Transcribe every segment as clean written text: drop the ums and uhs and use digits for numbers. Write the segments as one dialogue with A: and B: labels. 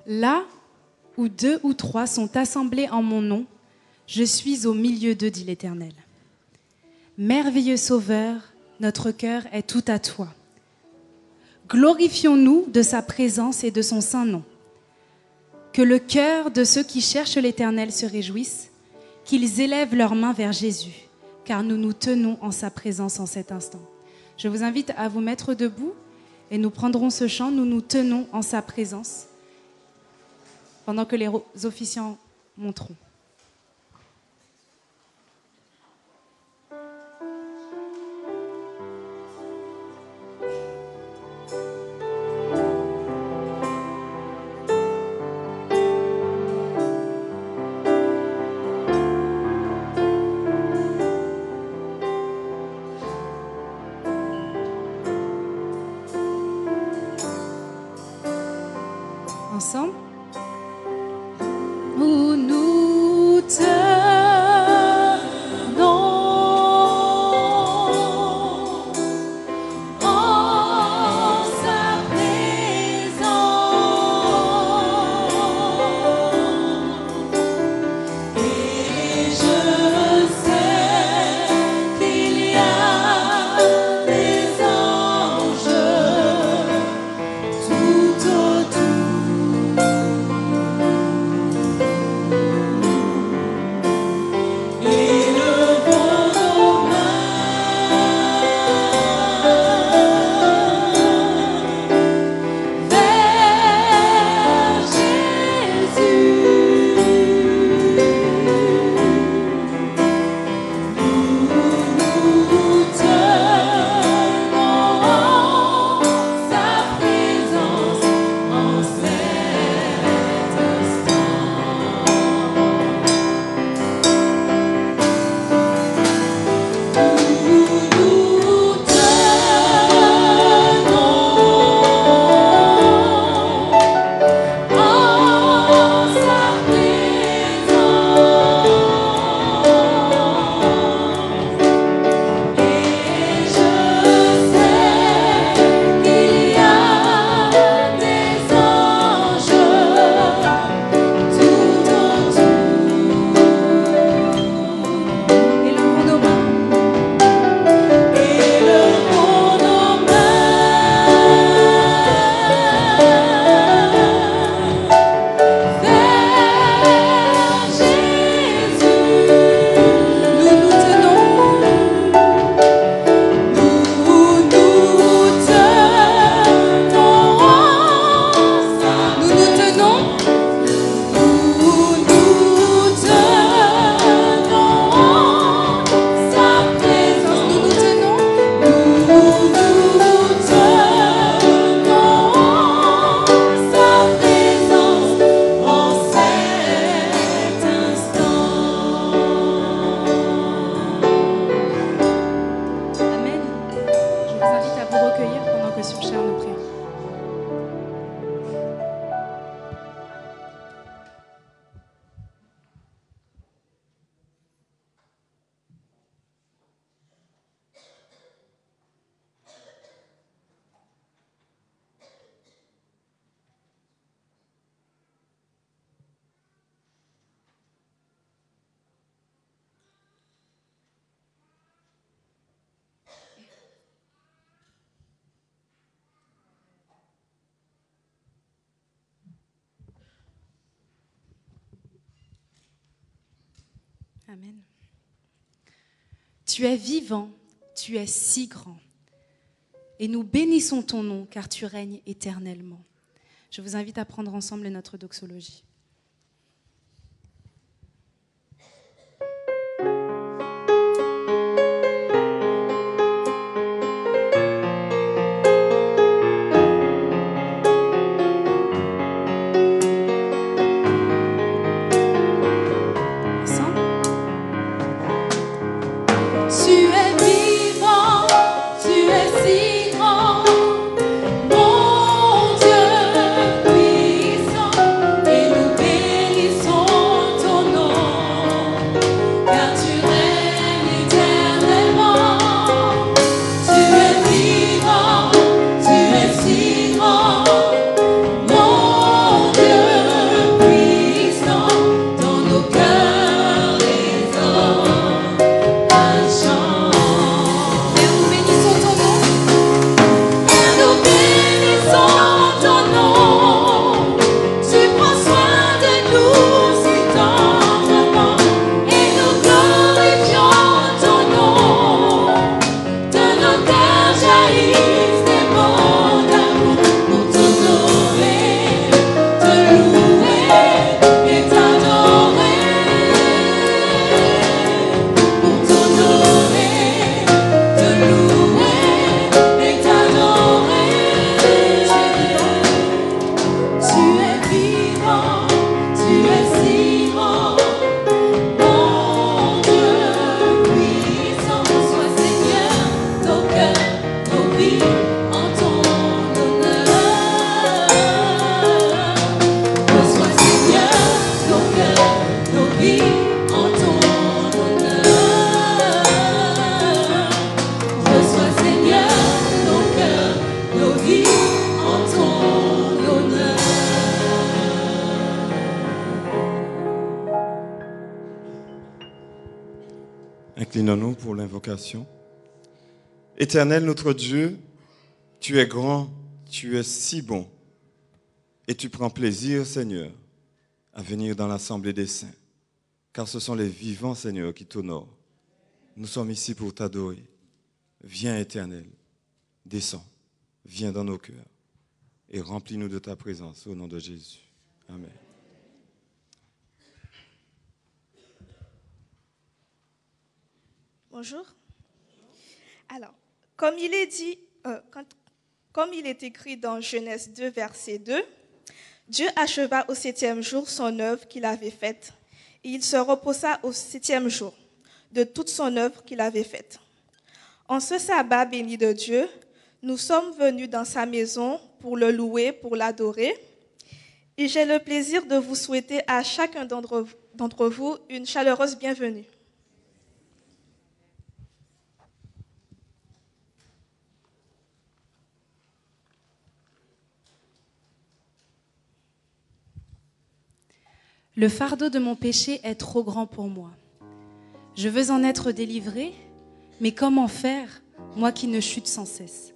A: Là où 2 ou 3 sont assemblés en mon nom, je suis au milieu d'eux, dit l'Éternel. Merveilleux Sauveur, notre cœur est tout à toi. Glorifions-nous de sa présence et de son saint nom. Que le cœur de ceux qui cherchent l'Éternel se réjouisse, qu'ils élèvent leurs mains vers Jésus, car nous nous tenons en sa présence en cet instant. Je vous invite à vous mettre debout et nous prendrons ce chant, nous nous tenons en sa présence, pendant que les officiants monteront. Ensemble. Où nous tenons en sa présence. Et je sais qu'il y a des anges tout autour. Amen. Tu es vivant, tu es si grand. Et nous bénissons ton nom, car tu règnes éternellement. Je vous invite à prendre ensemble notre doxologie.
B: Mon Dieu puissant, et nous jaillissent des monts d'amour pour t'honorer, te louer et t'adorer. Pour t'honorer, te louer et t'adorer. Tu es vivant, tu es si grand. Mon Dieu puissant, sois Seigneur, nos cœurs, nos vies en ton honneur. Reçois Seigneur, nos cœurs, nos vies en ton honneur. Reçois Seigneur, nos cœurs, nos vies en ton honneur.
C: Inclinons-nous pour l'invocation. Éternel notre Dieu, tu es grand, tu es si bon, et tu prends plaisir, Seigneur, à venir dans l'assemblée des saints, car ce sont les vivants, Seigneur, qui t'honorent. Nous sommes ici pour t'adorer. Viens, Éternel, descends, viens dans nos cœurs et remplis-nous de ta présence au nom de Jésus. Amen.
D: Bonjour. Alors, comme il est dit, comme il est écrit dans Genèse 2, verset 2, Dieu acheva au 7e jour son œuvre qu'il avait faite, et il se reposa au 7e jour de toute son œuvre qu'il avait faite. En ce sabbat béni de Dieu, nous sommes venus dans sa maison pour le louer, pour l'adorer, et j'ai le plaisir de vous souhaiter à chacun d'entre vous une chaleureuse bienvenue.
A: Le fardeau de mon péché est trop grand pour moi. Je veux en être délivré, mais comment faire, moi qui ne chute sans cesse?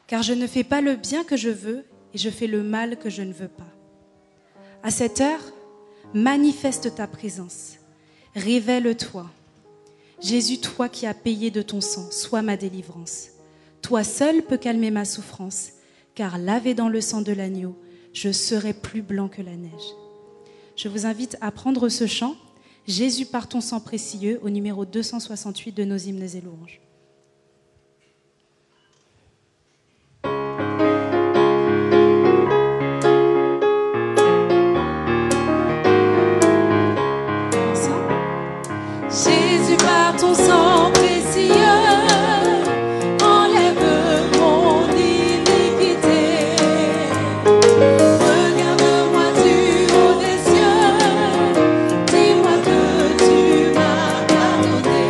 A: Car je ne fais pas le bien que je veux et je fais le mal que je ne veux pas. À cette heure, manifeste ta présence. Révèle-toi. Jésus, toi qui as payé de ton sang, sois ma délivrance. Toi seul peux calmer ma souffrance, car lavé dans le sang de l'agneau, je serai plus blanc que la neige. Je vous invite à prendre ce chant, Jésus par ton sang précieux, au numéro 268 de nos hymnes et louanges.
B: Jésus par ton sang précieux, enlève mon iniquité. Regarde-moi du haut des cieux, dis-moi que tu m'as pardonné.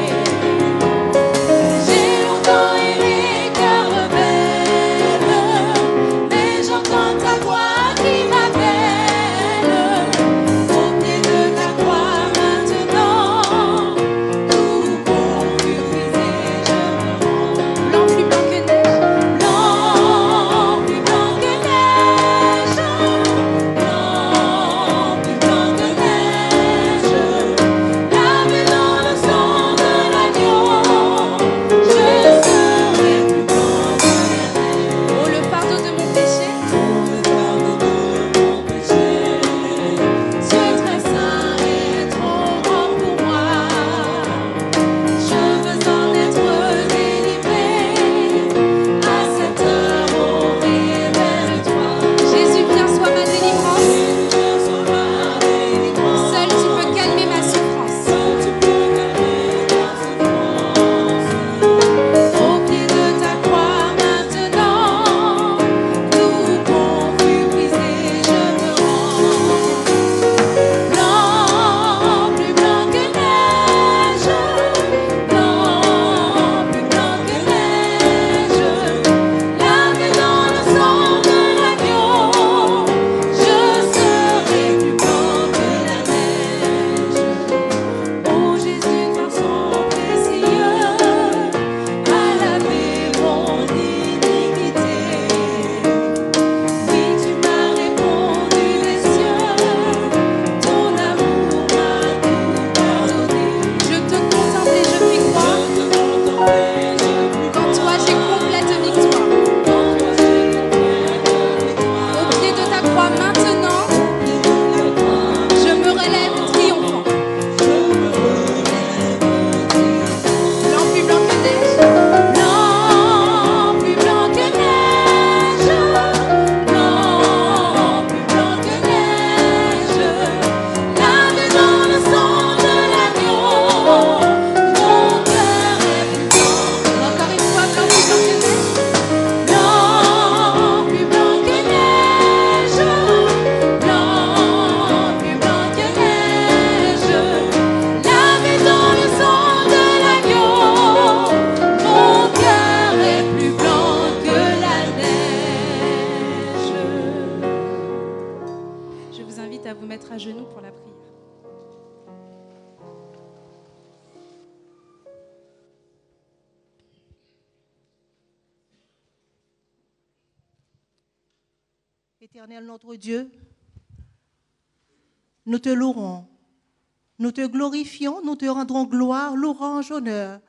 A: à genoux pour la prière.
E: Éternel notre Dieu, nous te louerons, nous te glorifions, nous te rendrons gloire, louange, honneur.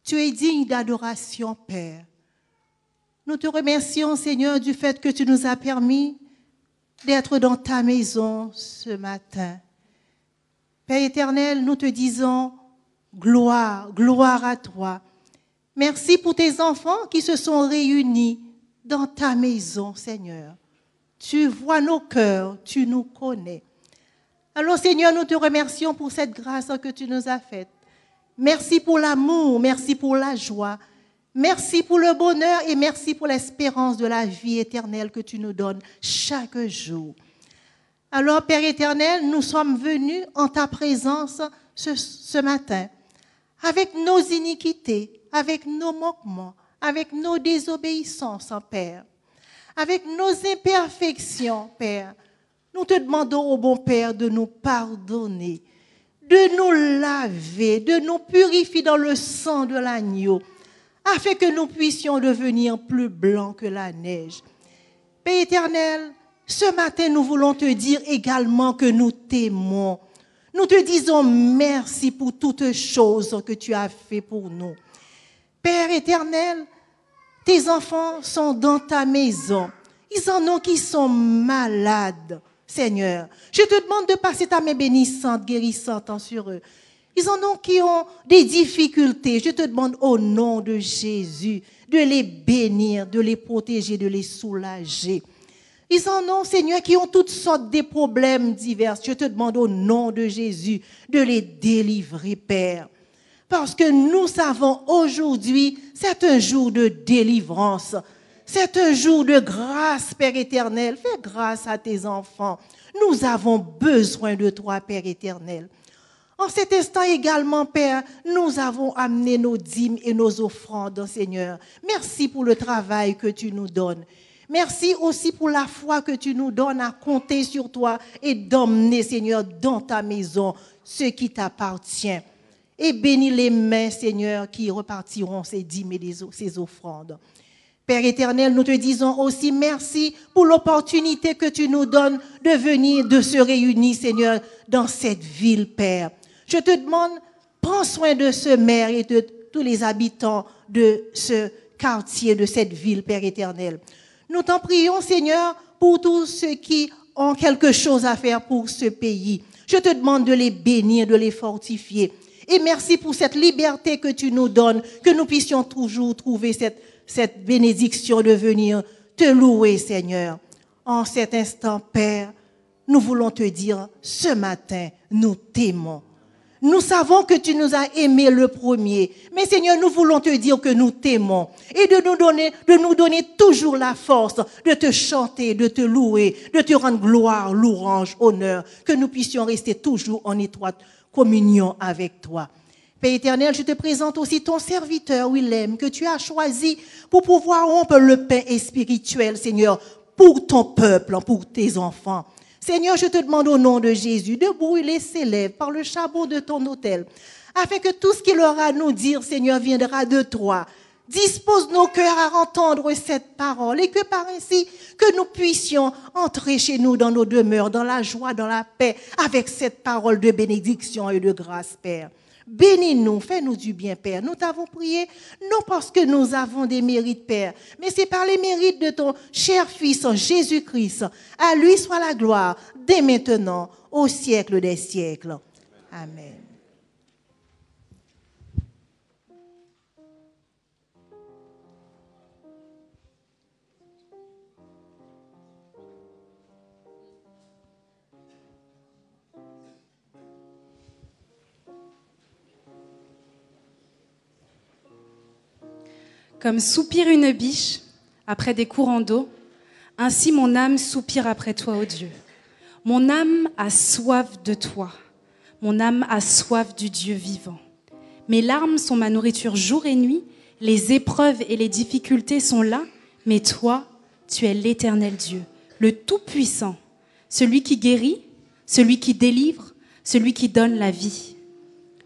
E: Tu es digne d'adoration, Père. Nous te remercions, Seigneur, du fait que tu nous as permis d'être dans ta maison ce matin. Père éternel, nous te disons gloire, gloire à toi. Merci pour tes enfants qui se sont réunis dans ta maison, Seigneur. Tu vois nos cœurs, tu nous connais. Alors, Seigneur, nous te remercions pour cette grâce que tu nous as faite. Merci pour l'amour, merci pour la joie, merci pour le bonheur et merci pour l'espérance de la vie éternelle que tu nous donnes chaque jour. Alors, Père éternel, nous sommes venus en ta présence ce matin avec nos iniquités, avec nos manquements, avec nos désobéissances, Père, avec nos imperfections, Père. Nous te demandons au bon Père de nous pardonner, de nous laver, de nous purifier dans le sang de l'agneau, afin que nous puissions devenir plus blancs que la neige. Père éternel, ce matin, nous voulons te dire également que nous t'aimons. Nous te disons merci pour toutes choses que tu as fait pour nous. Père éternel, tes enfants sont dans ta maison. Ils en ont qui sont malades, Seigneur. Je te demande de passer ta main bénissante, guérissante sur eux. Ils en ont qui ont des difficultés. Je te demande au nom de Jésus de les bénir, de les protéger, de les soulager. Ils en ont, Seigneur, qui ont toutes sortes de problèmes divers. Je te demande au nom de Jésus de les délivrer, Père. Parce que nous savons aujourd'hui, c'est un jour de délivrance. C'est un jour de grâce, Père éternel. Fais grâce à tes enfants. Nous avons besoin de toi, Père éternel. En cet instant également, Père, nous avons amené nos dîmes et nos offrandes, Seigneur. Merci pour le travail que tu nous donnes. Merci aussi pour la foi que tu nous donnes à compter sur toi et d'emmener, Seigneur, dans ta maison ce qui t'appartient. Et bénis les mains, Seigneur, qui repartiront ces dîmes et ces offrandes. Père éternel, nous te disons aussi merci pour l'opportunité que tu nous donnes de venir, de se réunir, Seigneur, dans cette ville, Père. Je te demande, prends soin de ce maire et de tous les habitants de ce quartier, de cette ville, Père éternel. Nous t'en prions, Seigneur, pour tous ceux qui ont quelque chose à faire pour ce pays. Je te demande de les bénir, de les fortifier. Et merci pour cette liberté que tu nous donnes, que nous puissions toujours trouver cette bénédiction de venir te louer, Seigneur. En cet instant, Père, nous voulons te dire, ce matin, nous t'aimons. Nous savons que tu nous as aimés le premier. Mais Seigneur, nous voulons te dire que nous t'aimons. Et de nous donner toujours la force de te chanter, de te louer, de te rendre gloire, louange, honneur. Que nous puissions rester toujours en étroite communion avec toi. Père éternel, je te présente aussi ton serviteur Willem, que tu as choisi pour pouvoir rompre le pain spirituel, Seigneur, pour ton peuple, pour tes enfants. Seigneur, je te demande au nom de Jésus de brûler ses lèvres par le charbon de ton autel, afin que tout ce qu'il aura à nous dire, Seigneur, viendra de toi. Dispose nos cœurs à entendre cette parole et que par ainsi, que nous puissions entrer chez nous dans nos demeures, dans la joie, dans la paix, avec cette parole de bénédiction et de grâce, Père. Bénis-nous, fais-nous du bien, Père. Nous t'avons prié, non parce que nous avons des mérites, Père, mais c'est par les mérites de ton cher Fils, Jésus-Christ. À lui soit la gloire, dès maintenant, au siècle des siècles. Amen.
A: Comme soupire une biche après des courants d'eau, ainsi mon âme soupire après toi, ô Dieu. Mon âme a soif de toi. Mon âme a soif du Dieu vivant. Mes larmes sont ma nourriture jour et nuit. Les épreuves et les difficultés sont là. Mais toi, tu es l'Éternel Dieu, le Tout-Puissant, celui qui guérit, celui qui délivre, celui qui donne la vie.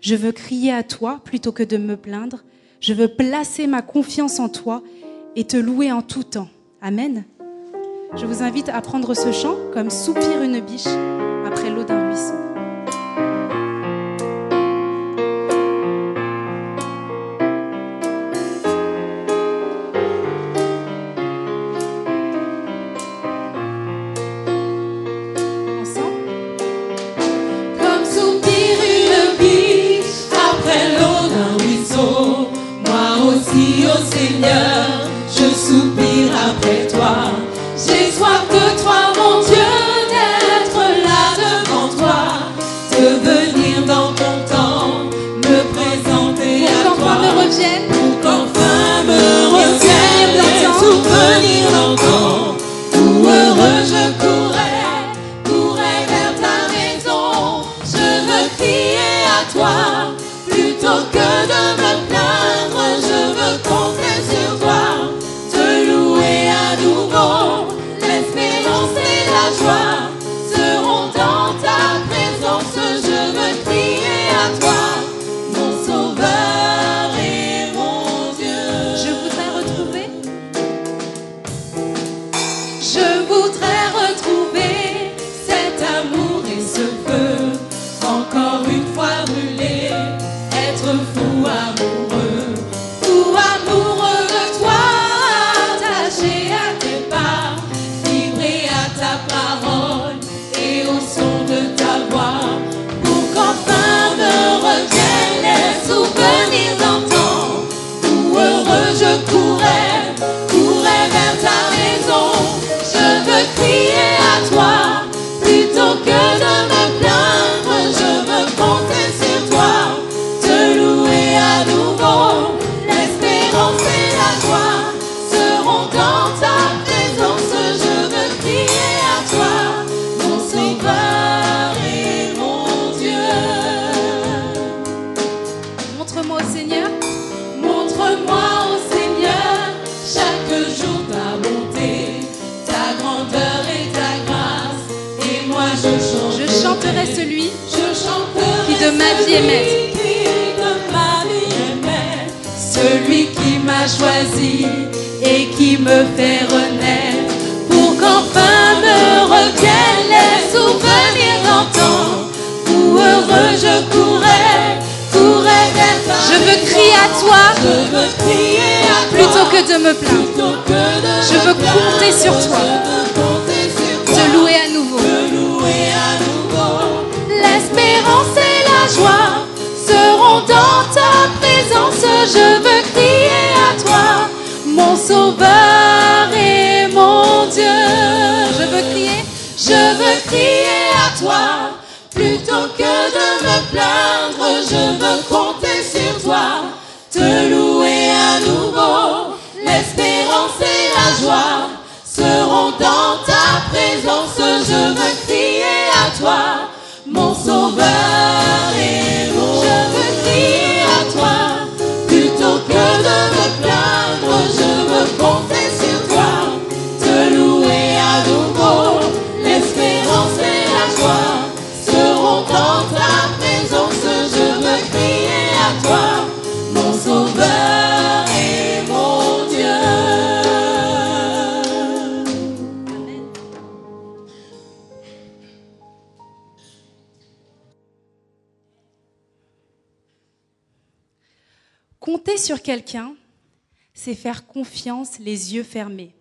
A: Je veux crier à toi plutôt que de me plaindre. Je veux placer ma confiance en toi et te louer en tout temps. Amen. Je vous invite à prendre ce chant comme soupire une biche après l'eau d'un ruisseau.
B: Comme soupire une biche après l'eau d'un ruisseau, moi aussi, ô Seigneur, je soupire après toi. J'ai soif de toi, mon Dieu, d'être là devant toi, de venir dans ton temps, me présenter à
A: Pour qu'enfin
B: toi.
A: me revienne,
B: Pour qu'enfin me revienne les souvenirs d'antan, où heureux je courais vers ta maison. Je veux crier à toi, plutôt que de me plaindre. Je veux compter sur toi, te louer à nouveau. L'espérance et la joie seront dans ta présence. Je veux crier à toi, mon sauveur et mon Dieu.
A: je voudrais retrouver
B: Je voudrais retrouver cet amour et ce feu, encore une fois brûler, être fou amoureux de toi, attaché à tes pas, vibrer à ta parole et au son de ta voix, pour qu'enfin me reviennent les souvenirs d'antan, où heureux je courais vers ta maison. Je veux crier à toi, plutôt que de me plaindre. Je veux compter sur toi, te louer à nouveau. L'espérance et la joie seront dans ta présence. Je veux crier à toi, mon sauveur et mon Dieu.
A: Montre-moi au Seigneur
B: Montre-moi, ô Seigneur, chaque jour ta bonté, ta grandeur et ta grâce. Et moi
A: Je chanterai celui
B: je chanterai
A: qui de ma vie est maître.
B: celui qui de ma vie est maître. Celui qui m'a choisi et qui me fait renaître, pour qu'enfin me reviennent les souvenirs d'antan, où heureux je courais vers ta
A: Je veux
B: maison.
A: crier à toi
B: Je veux crier à toi,
A: plutôt que de me plaindre.
B: plutôt que de
A: Je
B: me
A: veux
B: plaindre.
A: compter sur toi.
B: Je veux compter sur toi,
A: Te louer à nouveau.
B: te louer à nouveau. L'espérance et la joie seront dans ta présence. Je veux crier à toi, mon sauveur et mon Dieu.
A: Je veux crier
B: Je veux crier à toi, plutôt que de me plaindre. Je veux compter sur toi, te louer à nouveau. L'espérance et la joie seront dans ta présence. Je veux crier à toi, mon sauveur et mon Dieu. Je veux crier à toi, plutôt que de me plaindre. Je veux compter sur toi, te louer à nouveau. L'espérance et la joie seront dans ta présence. Je veux crier à toi, mon sauveur et mon Dieu.
A: Compter sur quelqu'un, c'est faire confiance les yeux fermés.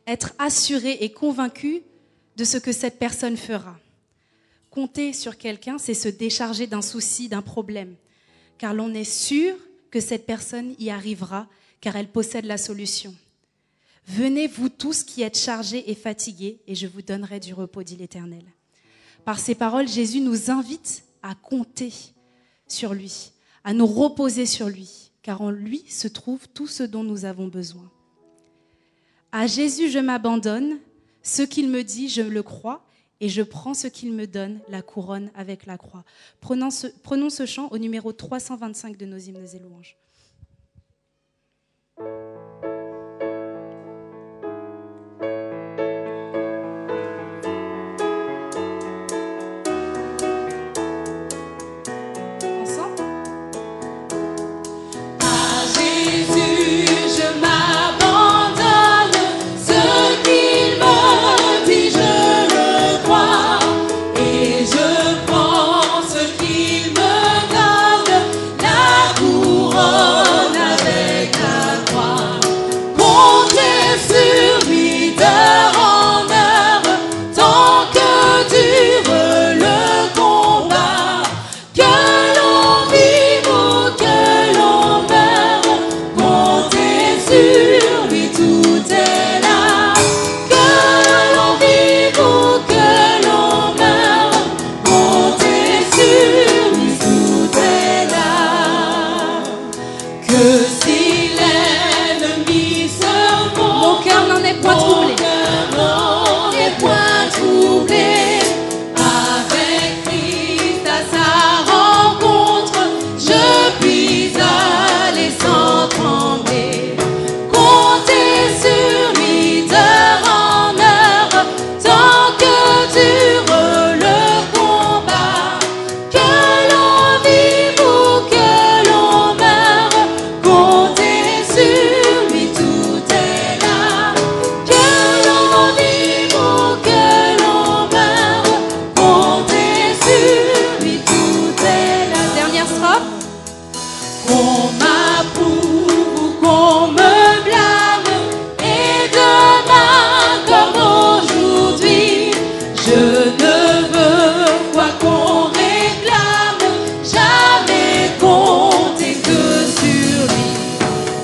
A: Être assuré et convaincu de ce que cette personne fera. Compter sur quelqu'un, c'est se décharger d'un souci, d'un problème. Car l'on est sûr que cette personne y arrivera, car elle possède la solution. Venez, vous tous qui êtes chargés et fatigués, et je vous donnerai du repos, dit l'Éternel. Par ces paroles, Jésus nous invite à compter sur lui, à nous reposer sur lui, car en lui se trouve tout ce dont nous avons besoin. À Jésus, je m'abandonne, ce qu'il me dit, je le crois, et je prends ce qu'il me donne, la couronne avec la croix. Prenons ce chant au numéro 325 de nos hymnes et louanges. point troublé.
B: On n'est point troublé. Avec Christ à sa rencontre, je puis aller sans trembler. Compter sur lui d'heure en heure, tant que dure le combat. Que l'on vive ou que l'on meure, compter sur lui, tout est là. Que l'on vive ou que l'on meure, compter sur lui, tout est là.
A: Dernière strophe.
B: Qu'on m'approuve ou qu'on me blâme, et demain comme aujourd'hui, je ne veux quoi qu'on réclame, jamais compter que sur lui.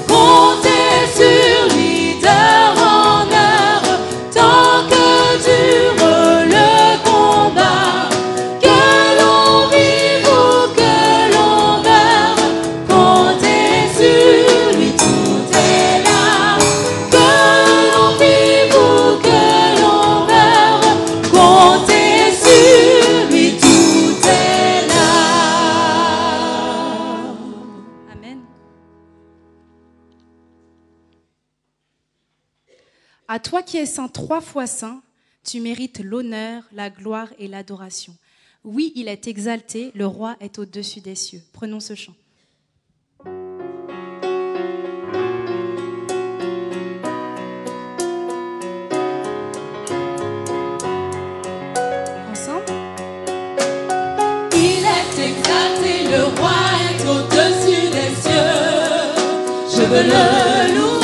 B: Compter sur lui d'heure en heure, tant que dure le combat. Que l'on vive ou que l'on meure, compter sur lui, tout est là. Que l'on vive ou que l'on meure, compter sur lui, tout est là.
A: Amen. À toi qui es saint, 3 fois saint, tu mérites l'honneur, la gloire et l'adoration. Oui, il est exalté, le roi est au-dessus des cieux. Prenons ce chant. Ensemble.
B: Il est exalté, le roi est au-dessus des cieux. Je veux le louer.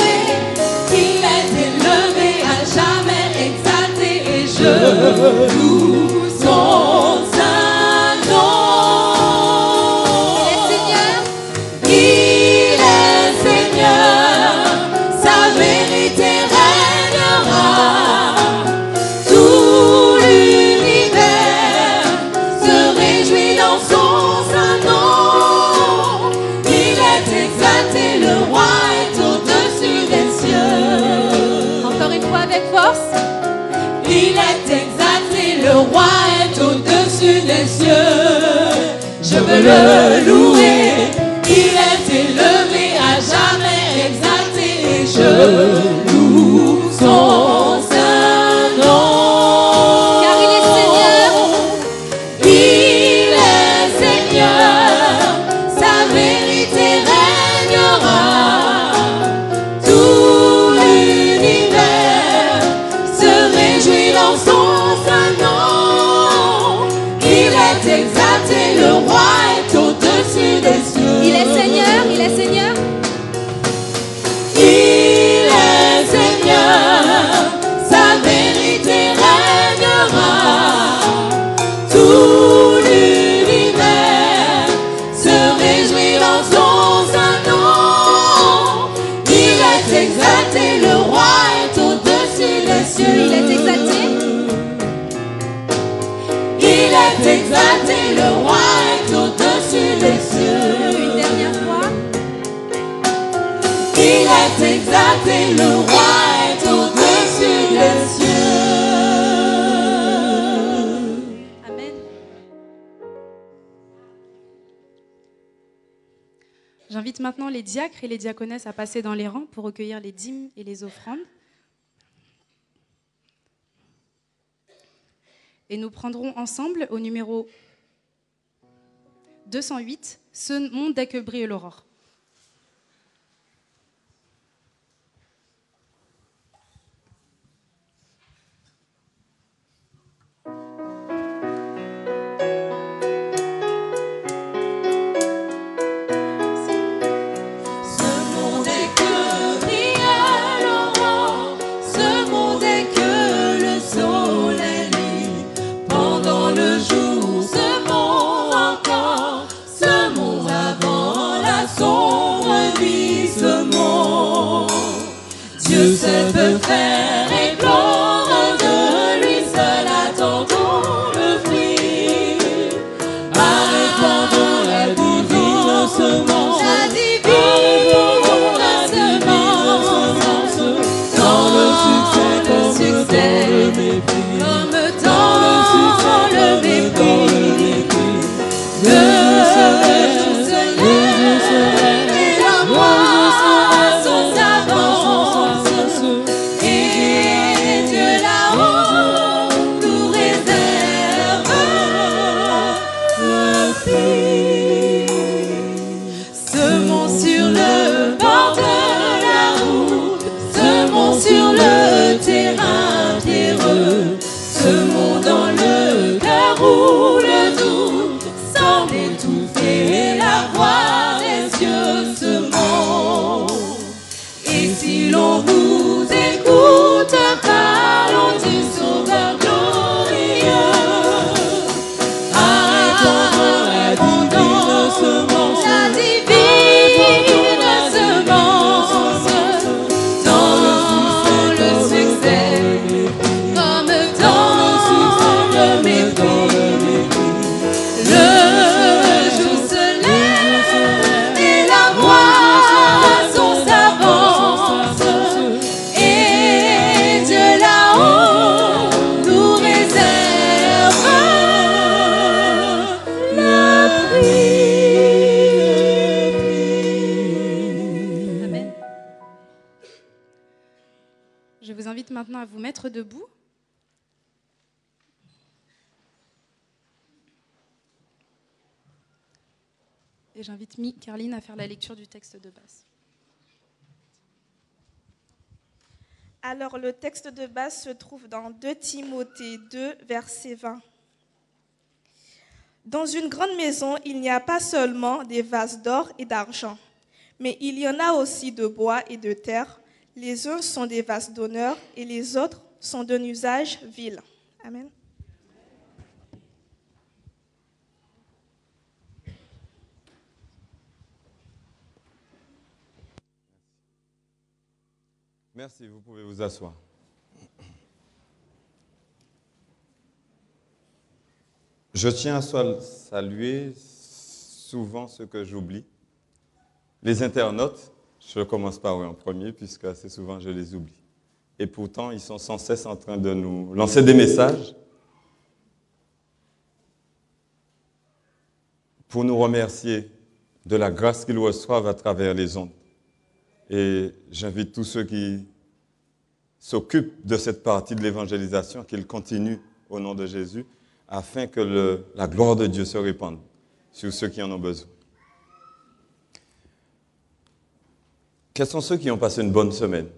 B: Il est élevé, à jamais exalté, et je loue son saint nom. Il est Seigneur, sa vérité régnera. Tout l'univers se réjouit dans son saint nom. Il est exalté, le roi est au-dessus des cieux.
A: Encore une fois avec force.
B: Il est exalté, le roi est au-dessus des cieux. Je veux le louer. Il est élevé, à jamais exalté, et je loue son saint nom.
A: Car il est Seigneur.
B: Il est Seigneur, sa vérité régnera. Tout l'univers se réjouit dans son saint nom. Il est exalté, le roi est au-dessus des cieux.
A: Il est Seigneur, il est Seigneur.
B: Il est Seigneur, sa vérité régnera. Tout l'univers se réjouit dans son saint nom. Il est exalté, le roi est au-dessus des cieux.
A: Il est exalté.
B: Il est exalté, le roi est au-dessus des cieux.
A: Une dernière fois.
B: Il est exalté, le roi est au-dessus des cieux.
A: Amen. J'invite maintenant les diacres et les diaconesses à passer dans les rangs pour recueillir les dîmes et les offrandes. Et nous prendrons ensemble au numéro 208, « Ce monde dès que brille l'aurore ».
B: Dieu seul peut faire éclore, de lui seul attendons le fruit. Répandons la divine semence, répandons la divine semence, dans le succès sur le terrain pierreux, ce monde dans le cœur où le doute semble étouffer la voix des cieux se monte. Et si l'on nous écoute, parlons du Sauveur glorieux. Arrêtons la divine semence, la divine semence, dans le succès, comme dans le mépris. Le jour se lève et la moisson s'avance, et Dieu là-haut nous réserve la pluie.
A: Amen. Je vous invite maintenant à vous mettre debout. Et j'invite Caroline à faire la lecture du texte de base.
D: Alors, le texte de base se trouve dans 2 Timothée 2, verset 20. Dans une grande maison, il n'y a pas seulement des vases d'or et d'argent, mais il y en a aussi de bois et de terre. Les uns sont des vases d'honneur et les autres sont d'un usage vil. Amen.
C: Merci, vous pouvez vous asseoir. Je tiens à saluer souvent ce que j'oublie. Les internautes, je commence par eux en premier, puisque assez souvent je les oublie. Et pourtant, ils sont sans cesse en train de nous lancer des messages pour nous remercier de la grâce qu'ils reçoivent à travers les ondes. Et j'invite tous ceux qui s'occupent de cette partie de l'évangélisation qu'ils continuent au nom de Jésus, afin que la gloire de Dieu se répande sur ceux qui en ont besoin. Quels sont ceux qui ont passé une bonne semaine?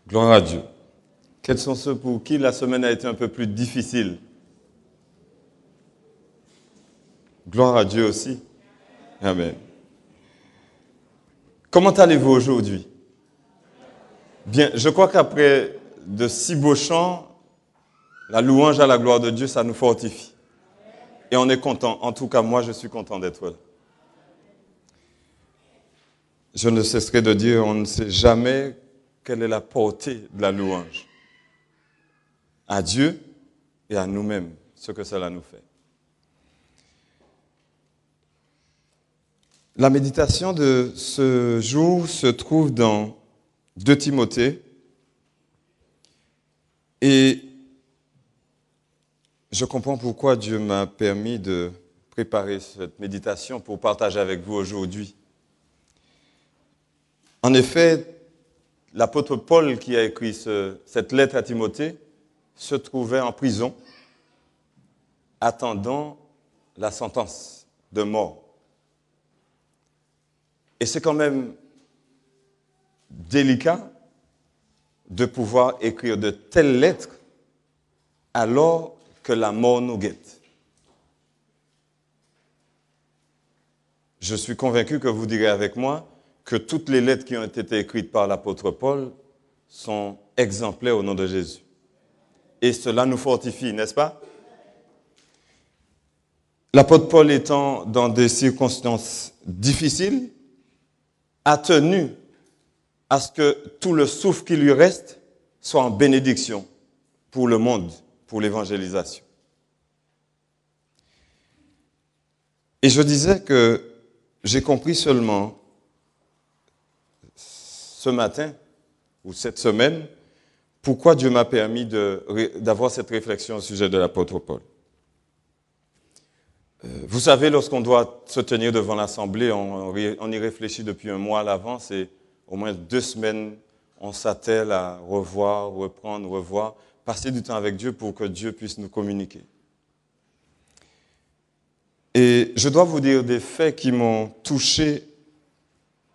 C: Gloire à Dieu. Quels sont ceux pour qui la semaine a été un peu plus difficile? Gloire à Dieu aussi. Amen. Comment allez-vous aujourd'hui? Bien, je crois qu'après de si beaux chants, la louange à la gloire de Dieu, ça nous fortifie. Et on est content. En tout cas, moi, je suis content d'être là. Je ne cesserai de dire, on ne sait jamais quelle est la portée de la louange. À Dieu et à nous-mêmes, ce que cela nous fait. La méditation de ce jour se trouve dans 2 Timothée. Et je comprends pourquoi Dieu m'a permis de préparer cette méditation pour partager avec vous aujourd'hui. En effet, l'apôtre Paul qui a écrit cette lettre à Timothée se trouvait en prison, attendant la sentence de mort. Et c'est quand même délicat de pouvoir écrire de telles lettres alors que la mort nous guette. Je suis convaincu que vous direz avec moi que toutes les lettres qui ont été écrites par l'apôtre Paul sont exemplaires au nom de Jésus. Et cela nous fortifie, n'est-ce pas? L'apôtre Paul étant dans des circonstances difficiles, a tenu à ce que tout le souffle qui lui reste soit en bénédiction pour le monde, pour l'évangélisation. Et je disais que j'ai compris seulement ce matin ou cette semaine pourquoi Dieu m'a permis d'avoir cette réflexion au sujet de l'apôtre Paul. Vous savez, lorsqu'on doit se tenir devant l'Assemblée, on y réfléchit depuis un mois à l'avance et au moins 2 semaines, on s'attelle à revoir, reprendre, revoir, passer du temps avec Dieu pour que Dieu puisse nous communiquer. Et je dois vous dire des faits qui m'ont touché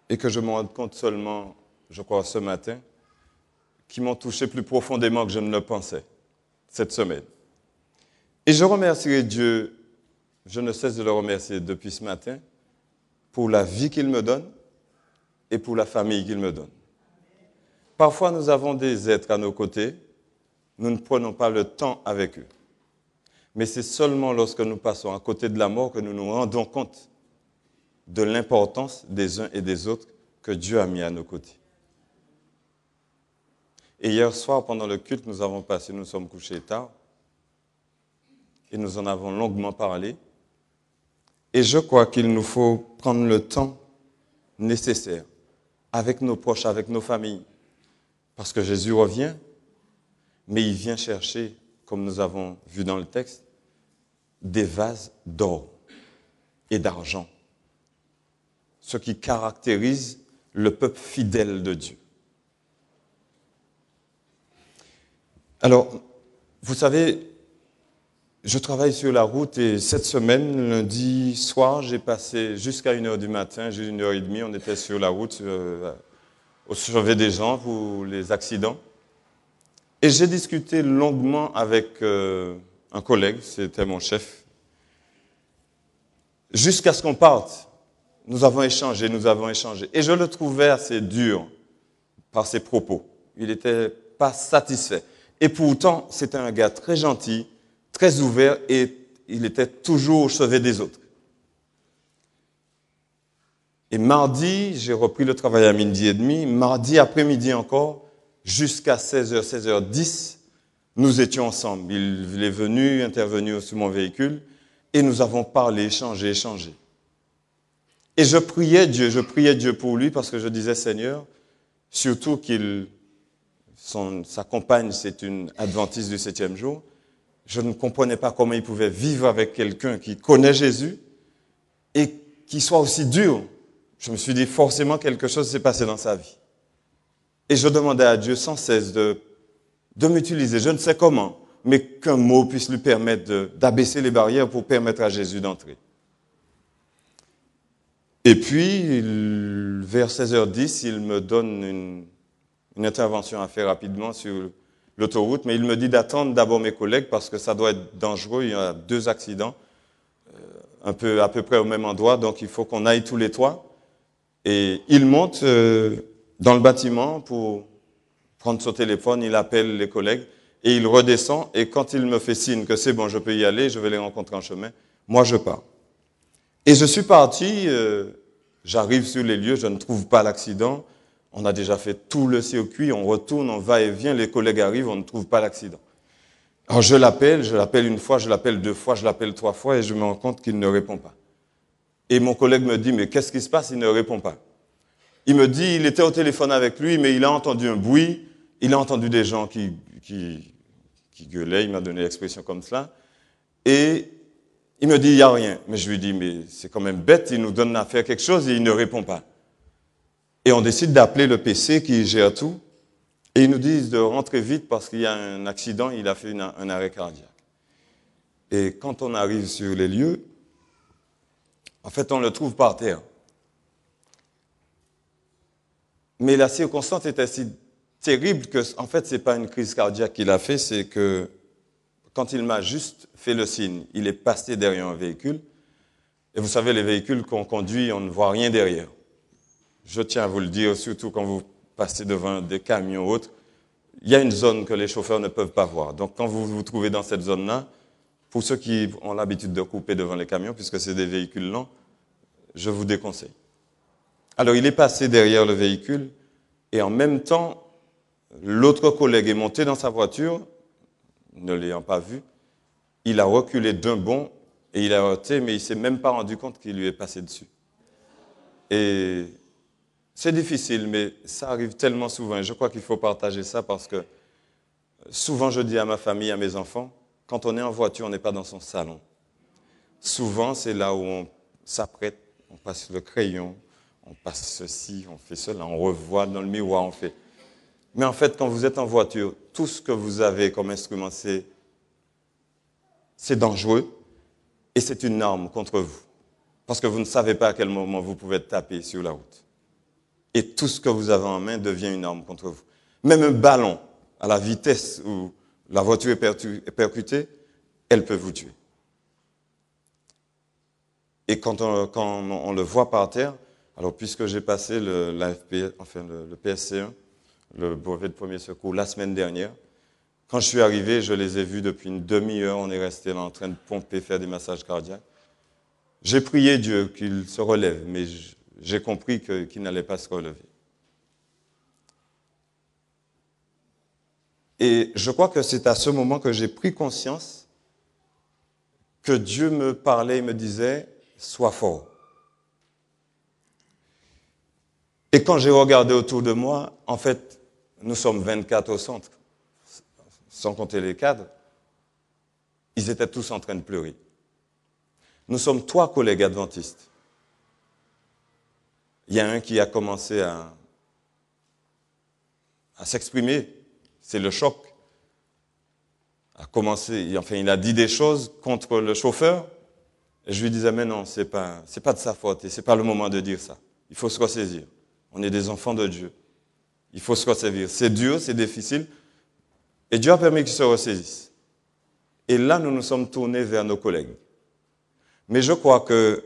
C: et que je me rends compte seulement, je crois, ce matin, qui m'ont touché plus profondément que je ne le pensais cette semaine. Et je remercierai Dieu, je ne cesse de le remercier depuis ce matin, pour la vie qu'il me donne et pour la famille qu'il me donne. Parfois, nous avons des êtres à nos côtés, nous ne prenons pas le temps avec eux. Mais c'est seulement lorsque nous passons à côté de la mort que nous nous rendons compte de l'importance des uns et des autres que Dieu a mis à nos côtés. Et hier soir, pendant le culte, nous sommes couchés tard, et nous en avons longuement parlé. Et je crois qu'il nous faut prendre le temps nécessaire avec nos proches, avec nos familles, parce que Jésus revient, mais il vient chercher, comme nous avons vu dans le texte, des vases d'or et d'argent, ce qui caractérise le peuple fidèle de Dieu. Alors, vous savez, je travaille sur la route et cette semaine, lundi soir, j'ai passé jusqu'à 1h du matin, j'ai 1h30, on était sur la route au chevet des gens pour les accidents. Et j'ai discuté longuement avec un collègue, c'était mon chef, jusqu'à ce qu'on parte. Nous avons échangé. Et je le trouvais assez dur par ses propos. Il n'était pas satisfait. Et pourtant, c'était un gars très gentil, très ouvert, et il était toujours au chevet des autres. Et mardi, j'ai repris le travail à 12h30. Mardi après-midi encore, jusqu'à 16h, 16h10, nous étions ensemble. Il est venu, intervenu sur mon véhicule, et nous avons parlé, échangé. Et je priais Dieu pour lui, parce que je disais, Seigneur, surtout sa compagne, c'est une adventiste du 7e jour, je ne comprenais pas comment il pouvait vivre avec quelqu'un qui connaît Jésus et qui soit aussi dur. Je me suis dit, forcément, quelque chose s'est passé dans sa vie. Et je demandais à Dieu sans cesse de m'utiliser, je ne sais comment, mais qu'un mot puisse lui permettre d'abaisser les barrières pour permettre à Jésus d'entrer. Et puis, vers 16h10, il me donne une intervention à faire rapidement sur l'autoroute, mais il me dit d'attendre d'abord mes collègues parce que ça doit être dangereux, il y a 2 accidents, à peu près au même endroit, donc il faut qu'on aille tous les 3. Et il monte dans le bâtiment pour prendre son téléphone, il appelle les collègues et il redescend. Et quand il me fait signe que c'est bon, je peux y aller, je vais les rencontrer en chemin, moi je pars. Et je suis parti, j'arrive sur les lieux, je ne trouve pas l'accident. On a déjà fait tout le circuit, on retourne, on va et vient, les collègues arrivent, on ne trouve pas l'accident. Alors je l'appelle 1 fois, je l'appelle 2 fois, je l'appelle 3 fois et je me rends compte qu'il ne répond pas. Et mon collègue me dit, mais qu'est-ce qui se passe? Il ne répond pas. Il me dit, il était au téléphone avec lui, mais il a entendu un bruit, il a entendu des gens qui gueulaient, il m'a donné l'expression comme cela, et il me dit, il n'y a rien. Mais je lui dis, mais c'est quand même bête, il nous donne à faire quelque chose et il ne répond pas. Et on décide d'appeler le PC qui gère tout, et ils nous disent de rentrer vite parce qu'il y a un accident, il a fait un arrêt cardiaque. Et quand on arrive sur les lieux, en fait, on le trouve par terre. Mais la circonstance était si terrible que, en fait, c'est pas une crise cardiaque qu'il a fait, c'est que quand il m'a juste fait le signe, il est passé derrière un véhicule. Et vous savez, les véhicules qu'on conduit, on ne voit rien derrière. Je tiens à vous le dire, surtout quand vous passez devant des camions ou autres, il y a une zone que les chauffeurs ne peuvent pas voir. Donc, quand vous vous trouvez dans cette zone-là, pour ceux qui ont l'habitude de couper devant les camions, puisque c'est des véhicules lents, je vous déconseille. Alors, il est passé derrière le véhicule et en même temps, l'autre collègue est monté dans sa voiture, ne l'ayant pas vu, il a reculé d'un bond et il a heurté, mais il ne s'est même pas rendu compte qu'il lui est passé dessus. Et c'est difficile, mais ça arrive tellement souvent. Et je crois qu'il faut partager ça parce que souvent je dis à ma famille, à mes enfants, quand on est en voiture, on n'est pas dans son salon. Souvent, c'est là où on s'apprête, on passe le crayon, on passe ceci, on fait cela, on revoit dans le miroir, on fait. Mais en fait, quand vous êtes en voiture, tout ce que vous avez comme instrument, c'est dangereux et c'est une arme contre vous. Parce que vous ne savez pas à quel moment vous pouvez être tapé sur la route. Et tout ce que vous avez en main devient une arme contre vous. Même un ballon, à la vitesse où la voiture est percutée, elle peut vous tuer. Et quand on le voit par terre, alors puisque j'ai passé le PSC1, le brevet de premier secours, la semaine dernière, quand je suis arrivé, je les ai vus depuis une demi-heure, on est resté là en train de pomper, faire des massages cardiaques. J'ai prié Dieu qu'il se relève, mais j'ai compris qu'il n'allait pas se relever. Et je crois que c'est à ce moment que j'ai pris conscience que Dieu me parlait et me disait « Sois fort ». Et quand j'ai regardé autour de moi, en fait, nous sommes 24 au centre, sans compter les cadres, ils étaient tous en train de pleurer. Nous sommes 3 collègues adventistes. Il y a un qui a commencé à s'exprimer, c'est le choc. Il a dit des choses contre le chauffeur, et je lui disais, mais non, c'est pas de sa faute, et c'est pas le moment de dire ça. Il faut se ressaisir. On est des enfants de Dieu. Il faut se ressaisir. C'est dur, c'est difficile, et Dieu a permis qu'ils se ressaisissent. Et là, nous nous sommes tournés vers nos collègues. Mais je crois que,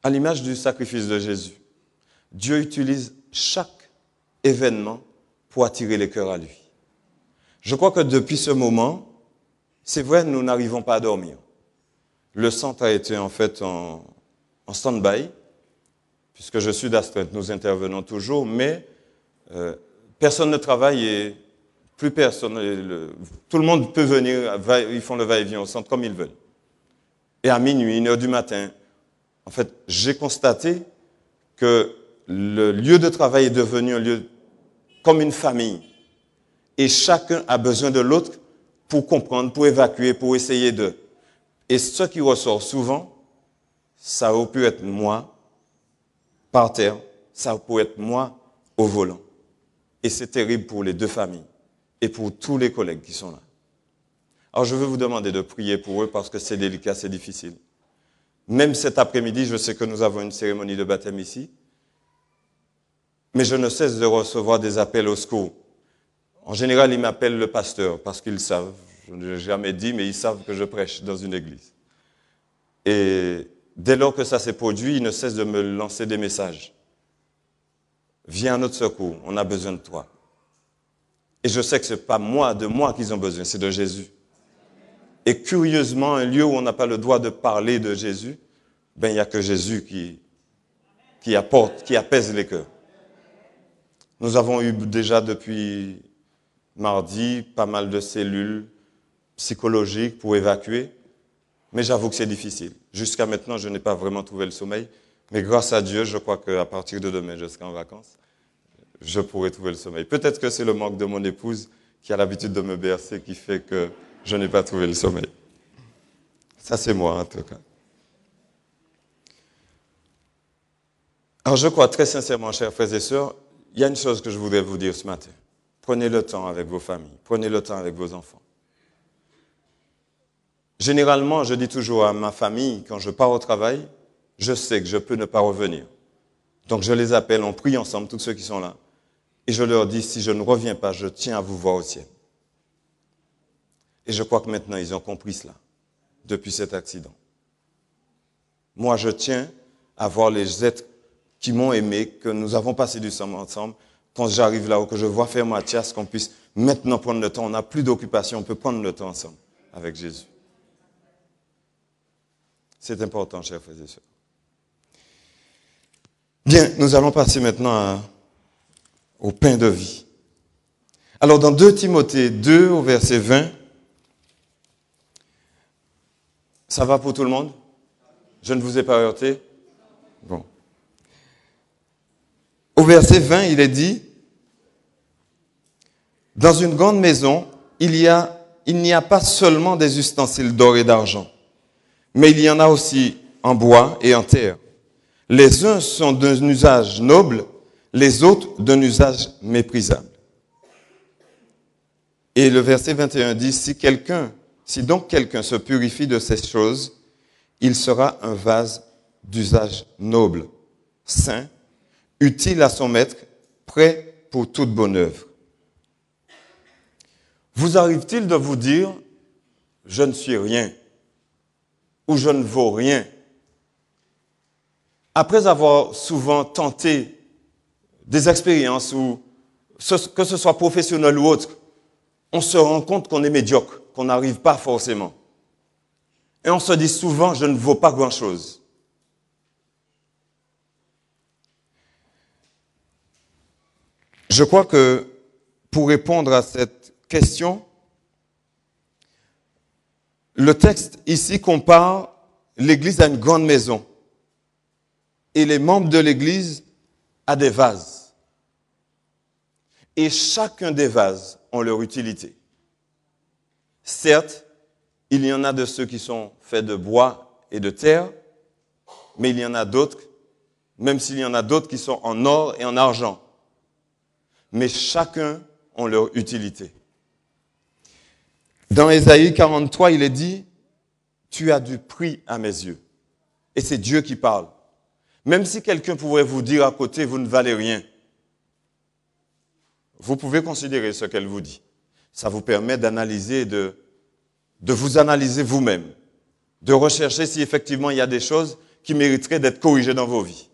C: à l'image du sacrifice de Jésus, Dieu utilise chaque événement pour attirer les cœurs à lui. Je crois que depuis ce moment, c'est vrai, nous n'arrivons pas à dormir. Le centre a été en fait en stand-by, puisque je suis d'astreinte, nous intervenons toujours, mais personne ne travaille et plus personne. Tout le monde peut venir, ils font le va-et-vient au centre comme ils veulent. Et à minuit, 1h du matin, en fait, j'ai constaté que le lieu de travail est devenu un lieu comme une famille. Et chacun a besoin de l'autre pour comprendre, pour évacuer, pour essayer de. Et ce qui ressort souvent, ça aurait pu être moi par terre, ça peut être moi au volant. Et c'est terrible pour les 2 familles et pour tous les collègues qui sont là. Alors je veux vous demander de prier pour eux parce que c'est délicat, c'est difficile. Même cet après-midi, je sais que nous avons une cérémonie de baptême ici, mais je ne cesse de recevoir des appels au secours. En général, ils m'appellent le pasteur parce qu'ils savent, je ne l'ai jamais dit, mais ils savent que je prêche dans une église. Et dès lors que ça s'est produit, ils ne cessent de me lancer des messages. Viens à notre secours, on a besoin de toi. Et je sais que ce n'est pas de moi qu'ils ont besoin, c'est de Jésus. Et curieusement, un lieu où on n'a pas le droit de parler de Jésus, il n'y a que Jésus qui apaise les cœurs. Nous avons eu déjà depuis mardi pas mal de cellules psychologiques pour évacuer, mais j'avoue que c'est difficile. Jusqu'à maintenant, je n'ai pas vraiment trouvé le sommeil, mais grâce à Dieu, je crois qu'à partir de demain, je serai en vacances, je pourrai trouver le sommeil. Peut-être que c'est le manque de mon épouse qui a l'habitude de me bercer qui fait que je n'ai pas trouvé le sommeil. Ça, c'est moi, en tout cas. Alors, je crois très sincèrement, chers frères et sœurs, il y a une chose que je voudrais vous dire ce matin. Prenez le temps avec vos familles. Prenez le temps avec vos enfants. Généralement, je dis toujours à ma famille, quand je pars au travail, je sais que je peux ne pas revenir. Donc, je les appelle, on prie ensemble, tous ceux qui sont là. Et je leur dis, si je ne reviens pas, je tiens à vous voir au ciel. Et je crois que maintenant, ils ont compris cela, depuis cet accident. Moi, je tiens à voir les êtres qui m'ont aimé, que nous avons passé du temps ensemble. Quand j'arrive là-haut, que je vois faire Mathias, qu'on puisse maintenant prendre le temps. On n'a plus d'occupation, on peut prendre le temps ensemble avec Jésus. C'est important, chers frères et sœurs. Bien, nous allons passer maintenant au pain de vie. Alors, dans 2 Timothée 2, au verset 20, ça va pour tout le monde? Je ne vous ai pas heurté? Bon. Au verset 20, il est dit, « Dans une grande maison, il n'y a pas seulement des ustensiles d'or et d'argent, mais il y en a aussi en bois et en terre. Les uns sont d'un usage noble, les autres d'un usage méprisable. » Et le verset 21 dit, si donc quelqu'un se purifie de ces choses, il sera un vase d'usage noble, saint, utile à son maître, prêt pour toute bonne œuvre. Vous arrive-t-il de vous dire « je ne suis rien » ou « je ne vaux rien » après avoir souvent tenté des expériences où, que ce soit professionnel ou autre, on se rend compte qu'on est médiocre, qu'on n'arrive pas forcément. Et on se dit souvent, je ne vaux pas grand-chose. Je crois que pour répondre à cette question, le texte ici compare l'Église à une grande maison et les membres de l'Église à des vases. Et chacun des vases ont leur utilité. Certes, il y en a de ceux qui sont faits de bois et de terre, mais il y en a d'autres, même s'il y en a d'autres qui sont en or et en argent. Mais chacun a leur utilité. Dans Ésaïe 43, il est dit, « Tu as du prix à mes yeux. » Et c'est Dieu qui parle. Même si quelqu'un pourrait vous dire à côté, « Vous ne valez rien », vous pouvez considérer ce qu'elle vous dit. Ça vous permet d'analyser, de vous analyser vous-même, de rechercher si effectivement il y a des choses qui mériteraient d'être corrigées dans vos vies.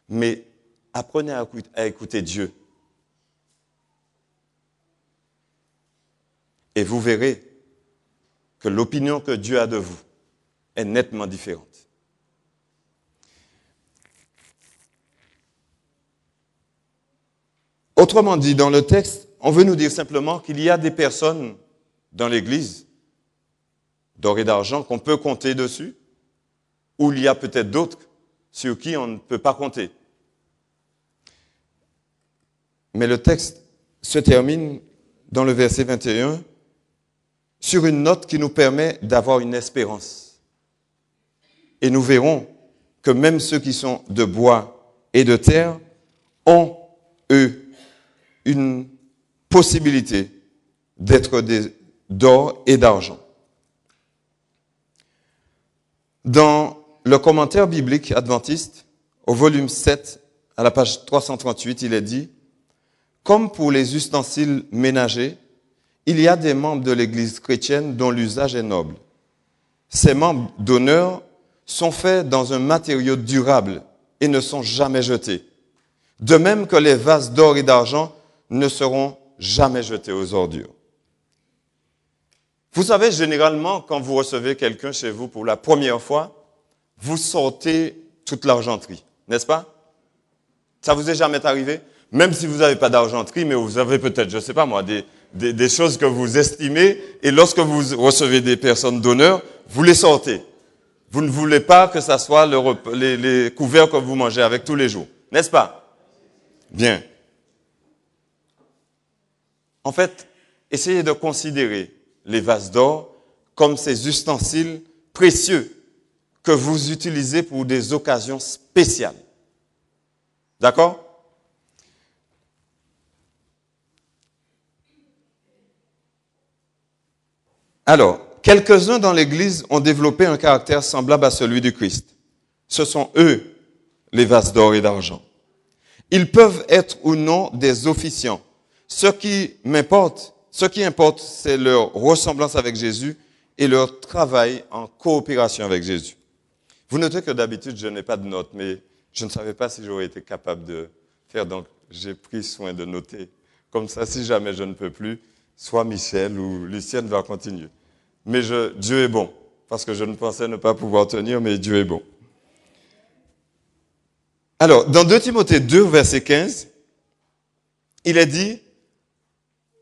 C: Mais apprenez à écouter Dieu. Et vous verrez que l'opinion que Dieu a de vous est nettement différente. Autrement dit, dans le texte, on veut nous dire simplement qu'il y a des personnes dans l'Église, d'or et d'argent, qu'on peut compter dessus, ou il y a peut-être d'autres sur qui on ne peut pas compter. Mais le texte se termine dans le verset 21 sur une note qui nous permet d'avoir une espérance. Et nous verrons que même ceux qui sont de bois et de terre ont, eux, une possibilité d'être d'or et d'argent. Dans le commentaire biblique adventiste, au volume 7, à la page 338, il est dit « Comme pour les ustensiles ménagers, il y a des membres de l'Église chrétienne dont l'usage est noble. Ces membres d'honneur sont faits dans un matériau durable et ne sont jamais jetés. De même que les vases d'or et d'argent ne seront jamais jetés aux ordures. » Vous savez, généralement, quand vous recevez quelqu'un chez vous pour la première fois, vous sortez toute l'argenterie, n'est-ce pas? Ça vous est jamais arrivé? Même si vous n'avez pas d'argenterie, mais vous avez peut-être, je ne sais pas moi, des choses que vous estimez, et lorsque vous recevez des personnes d'honneur, vous les sortez. Vous ne voulez pas que ça soit les couverts que vous mangez avec tous les jours, n'est-ce pas? Bien. En fait, essayez de considérer les vases d'or comme ces ustensiles précieux que vous utilisez pour des occasions spéciales. D'accord? Alors, quelques-uns dans l'Église ont développé un caractère semblable à celui du Christ. Ce sont eux, les vases d'or et d'argent. Ils peuvent être ou non des officiants. Ce qui importe, c'est leur ressemblance avec Jésus et leur travail en coopération avec Jésus. Vous notez que d'habitude, je n'ai pas de notes, mais je ne savais pas si j'aurais été capable de faire, donc j'ai pris soin de noter. Comme ça, si jamais je ne peux plus, soit Michel ou Lucienne va continuer. Mais Dieu est bon, parce que je ne pensais ne pas pouvoir tenir, mais Dieu est bon. Alors, dans 2 Timothée 2, verset 15, il est dit,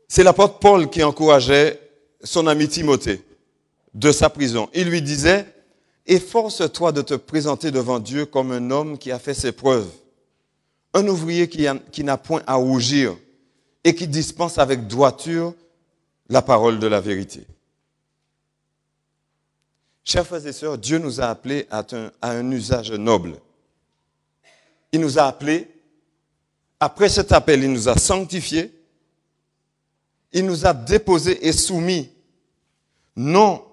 C: c'est l'apôtre Paul qui encourageait son ami Timothée de sa prison. Il lui disait, « Efforce-toi de te présenter devant Dieu comme un homme qui a fait ses preuves, un ouvrier qui n'a point à rougir et qui dispense avec droiture la parole de la vérité. » Chers frères et sœurs, Dieu nous a appelés à un usage noble. Il nous a appelés, après cet appel, il nous a sanctifiés, il nous a déposés et soumis. Non,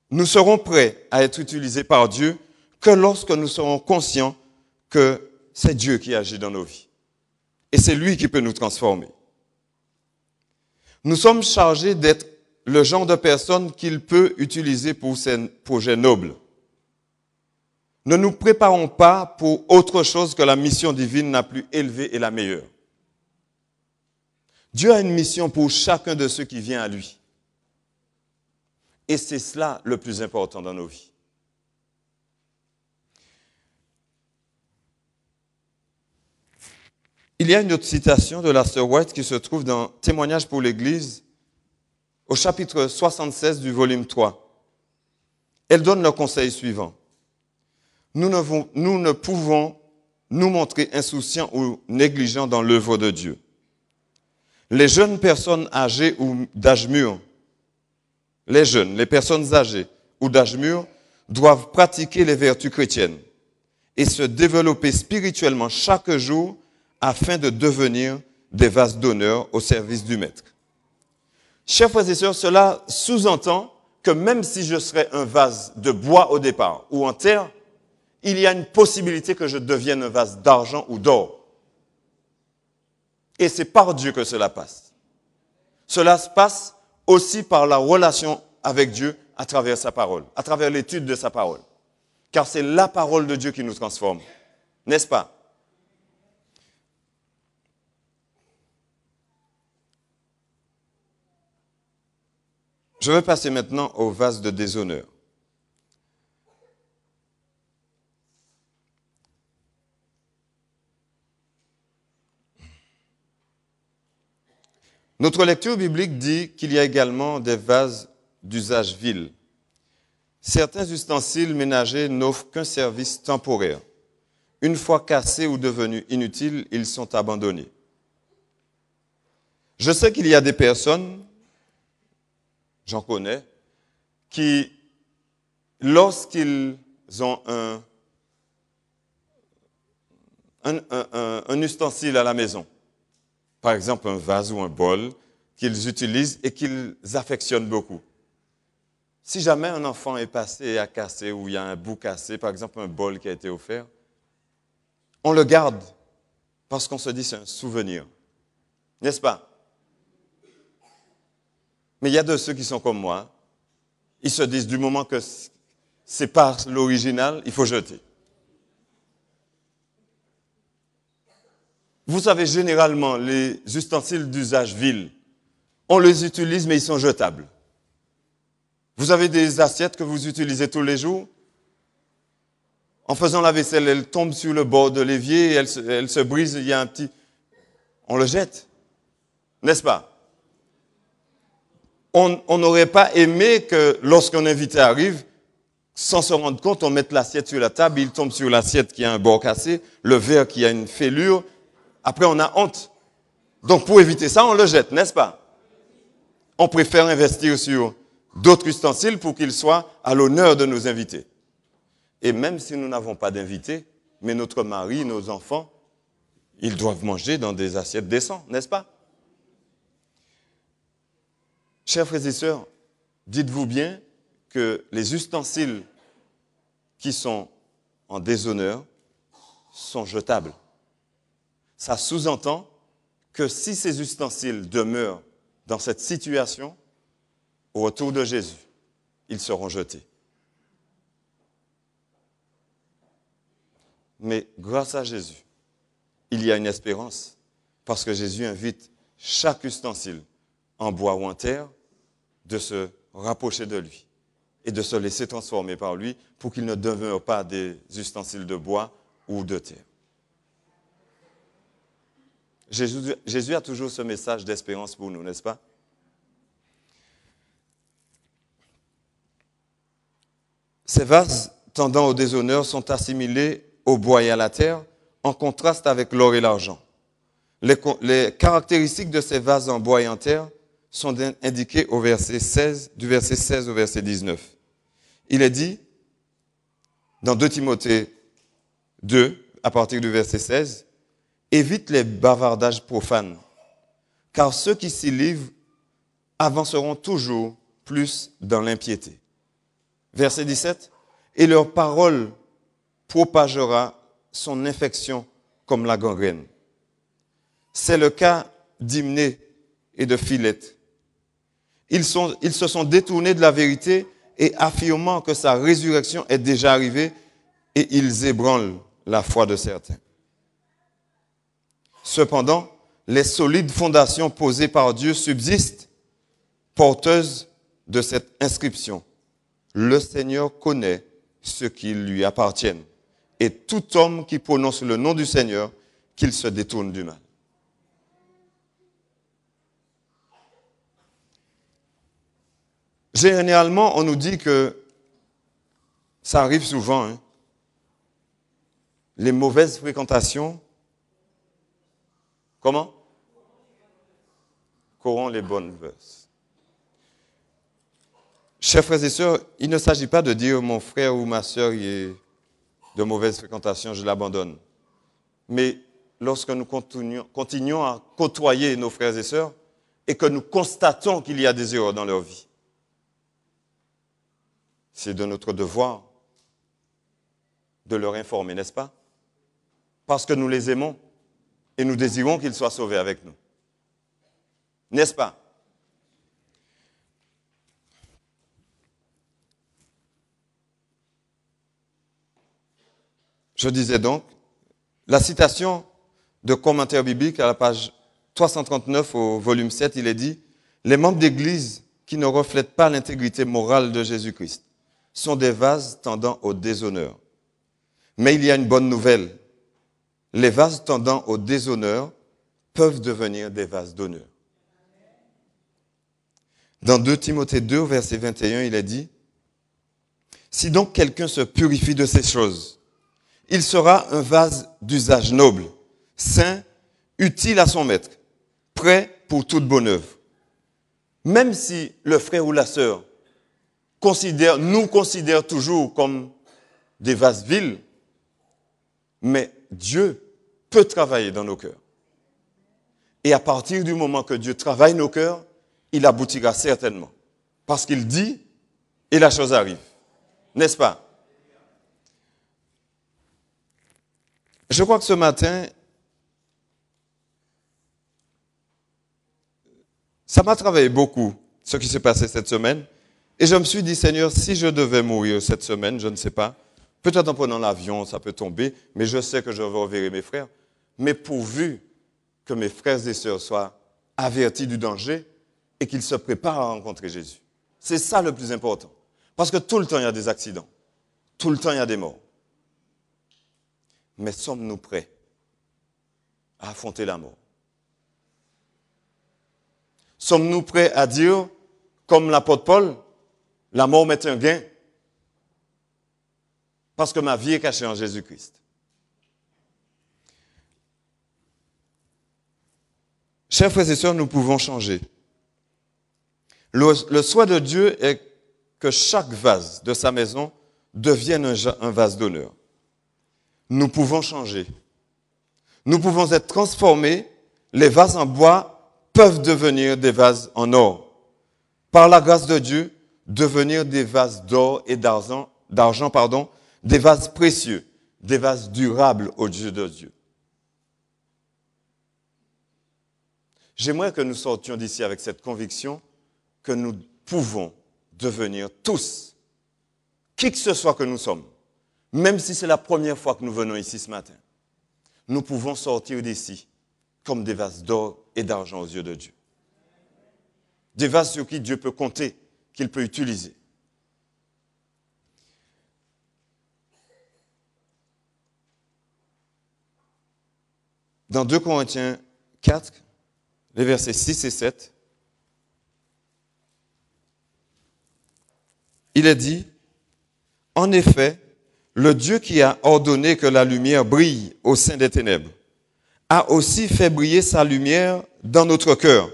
C: nous serons prêts à être utilisés par Dieu que lorsque nous serons conscients que c'est Dieu qui agit dans nos vies. Et c'est lui qui peut nous transformer. Nous sommes chargés d'être le genre de personne qu'il peut utiliser pour ses projets nobles. Ne nous préparons pas pour autre chose que la mission divine la plus élevée et la meilleure. Dieu a une mission pour chacun de ceux qui viennent à lui. Et c'est cela le plus important dans nos vies. Il y a une autre citation de la sœur White qui se trouve dans Témoignages pour l'Église, au chapitre 76 du volume 3. Elle donne le conseil suivant. Nous ne pouvons nous montrer insouciants ou négligents dans l'œuvre de Dieu. Les jeunes personnes âgées ou d'âge mûr, les personnes âgées ou d'âge mûr doivent pratiquer les vertus chrétiennes et se développer spirituellement chaque jour afin de devenir des vases d'honneur au service du Maître. Chers frères et sœurs, cela sous-entend que même si je serais un vase de bois au départ ou en terre, il y a une possibilité que je devienne un vase d'argent ou d'or. Et c'est par Dieu que cela passe. Cela se passe aussi par la relation avec Dieu à travers sa parole, à travers l'étude de sa parole. Car c'est la parole de Dieu qui nous transforme. N'est-ce pas? Je vais passer maintenant au vase de déshonneur. Notre lecture biblique dit qu'il y a également des vases d'usage vil. Certains ustensiles ménagers n'offrent qu'un service temporaire. Une fois cassés ou devenus inutiles, ils sont abandonnés. Je sais qu'il y a des personnes, j'en connais, qui, lorsqu'ils ont un ustensile à la maison, par exemple un vase ou un bol, qu'ils utilisent et qu'ils affectionnent beaucoup. Si jamais un enfant est passé et a cassé, ou il y a un bout cassé, par exemple un bol qui a été offert, on le garde parce qu'on se dit c'est un souvenir. N'est-ce pas? Mais il y a de ceux qui sont comme moi, ils se disent du moment que c'est pas l'original, il faut jeter. Vous savez, généralement, les ustensiles d'usage vil, on les utilise, mais ils sont jetables. Vous avez des assiettes que vous utilisez tous les jours. En faisant la vaisselle, elles tombent sur le bord de l'évier, elles se brisent, il y a un petit... On le jette, n'est-ce pas? On n'aurait pas aimé que lorsqu'un invité arrive, sans se rendre compte, on mette l'assiette sur la table, il tombe sur l'assiette qui a un bord cassé, le verre qui a une fêlure. Après, on a honte. Donc, pour éviter ça, on le jette, n'est-ce pas? On préfère investir sur d'autres ustensiles pour qu'ils soient à l'honneur de nos invités. Et même si nous n'avons pas d'invités, mais notre mari, nos enfants, ils doivent manger dans des assiettes décentes, n'est-ce pas? Chers frères et sœurs, dites-vous bien que les ustensiles qui sont en déshonneur sont jetables. Ça sous-entend que si ces ustensiles demeurent dans cette situation, au retour de Jésus, ils seront jetés. Mais grâce à Jésus, il y a une espérance, parce que Jésus invite chaque ustensile, en bois ou en terre, de se rapprocher de lui et de se laisser transformer par lui pour qu'il ne demeure pas des ustensiles de bois ou de terre. Jésus a toujours ce message d'espérance pour nous, n'est-ce pas? Ces vases tendant au déshonneur sont assimilés au bois et à la terre, en contraste avec l'or et l'argent. Les caractéristiques de ces vases en bois et en terre sont indiquées au verset 16, du verset 16 au verset 19. Il est dit, dans 2 Timothée 2, à partir du verset 16, « Évite les bavardages profanes, car ceux qui s'y livrent avanceront toujours plus dans l'impiété. » Verset 17, « Et leur parole propagera son infection comme la gangrène. C'est le cas d'Hymnée et de Philette. Ils se sont détournés de la vérité et affirmant que sa résurrection est déjà arrivée, et ils ébranlent la foi de certains. Cependant, les solides fondations posées par Dieu subsistent, porteuses de cette inscription. Le Seigneur connaît ceux qui lui appartiennent, et tout homme qui prononce le nom du Seigneur, qu'il se détourne du mal. Généralement, on nous dit que ça arrive souvent, hein. Les mauvaises fréquentations, comment? Corrompent les bonnes mœurs. Chers frères et sœurs, il ne s'agit pas de dire mon frère ou ma sœur est de mauvaise fréquentation, je l'abandonne. Mais lorsque nous continuons à côtoyer nos frères et sœurs et que nous constatons qu'il y a des erreurs dans leur vie, c'est de notre devoir de leur informer, n'est-ce pas? Parce que nous les aimons et nous désirons qu'ils soient sauvés avec nous. N'est-ce pas? Je disais donc, la citation de commentaire biblique à la page 339 au volume 7, il est dit « Les membres d'Église qui ne reflètent pas l'intégrité morale de Jésus-Christ sont des vases tendant au déshonneur. Mais il y a une bonne nouvelle. Les vases tendant au déshonneur peuvent devenir des vases d'honneur. » Dans 2 Timothée 2, verset 21, il est dit « Si donc quelqu'un se purifie de ces choses, il sera un vase d'usage noble, saint, utile à son maître, prêt pour toute bonne œuvre. » Même si le frère ou la sœur nous considère toujours comme des vases vils, mais Dieu peut travailler dans nos cœurs. Et à partir du moment que Dieu travaille nos cœurs, il aboutira certainement. Parce qu'il dit, et la chose arrive. N'est-ce pas? Je crois que ce matin, ça m'a travaillé beaucoup, ce qui s'est passé cette semaine. Et je me suis dit, Seigneur, si je devais mourir cette semaine, je ne sais pas, peut-être en prenant l'avion, ça peut tomber, mais je sais que je vais reverrer mes frères. Mais pourvu que mes frères et sœurs soient avertis du danger et qu'ils se préparent à rencontrer Jésus. C'est ça le plus important. Parce que tout le temps, il y a des accidents. Tout le temps, il y a des morts. Mais sommes-nous prêts à affronter la mort? Sommes-nous prêts à dire, comme l'apôtre Paul, la mort m'est un gain parce que ma vie est cachée en Jésus-Christ? Chers frères et sœurs, nous pouvons changer. Le souhait de Dieu est que chaque vase de sa maison devienne un vase d'honneur. Nous pouvons changer. Nous pouvons être transformés. Les vases en bois peuvent devenir des vases en or. Par la grâce de Dieu, devenir des vases d'or et d'argent, des vases précieux, des vases durables aux yeux de Dieu. J'aimerais que nous sortions d'ici avec cette conviction que nous pouvons devenir tous, qui que ce soit que nous sommes, même si c'est la première fois que nous venons ici ce matin, nous pouvons sortir d'ici comme des vases d'or et d'argent aux yeux de Dieu. Des vases sur qui Dieu peut compter, qu'il peut utiliser. Dans 2 Corinthiens 4, les versets 6 et 7, il est dit, « En effet, le Dieu qui a ordonné que la lumière brille au sein des ténèbres a aussi fait briller sa lumière dans notre cœur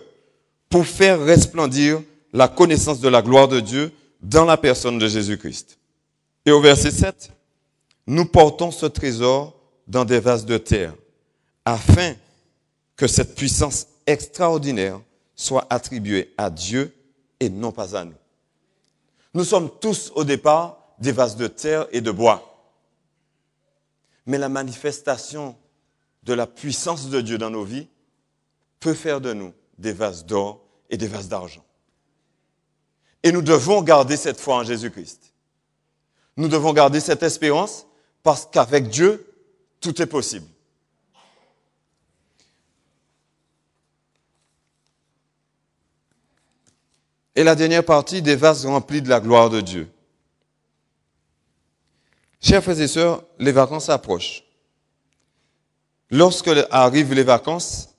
C: pour faire resplendir la connaissance de la gloire de Dieu dans la personne de Jésus-Christ. » Et au verset 7, « Nous portons ce trésor dans des vases de terre afin que cette puissance extraordinaire soit attribuée à Dieu et non pas à nous. » Nous sommes tous au départ des vases de terre et de bois. Mais la manifestation de la puissance de Dieu dans nos vies peut faire de nous des vases d'or et des vases d'argent. Et nous devons garder cette foi en Jésus-Christ. Nous devons garder cette espérance parce qu'avec Dieu, tout est possible. Et la dernière partie, des vases remplis de la gloire de Dieu. Chers frères et sœurs, les vacances approchent. Lorsque arrivent les vacances,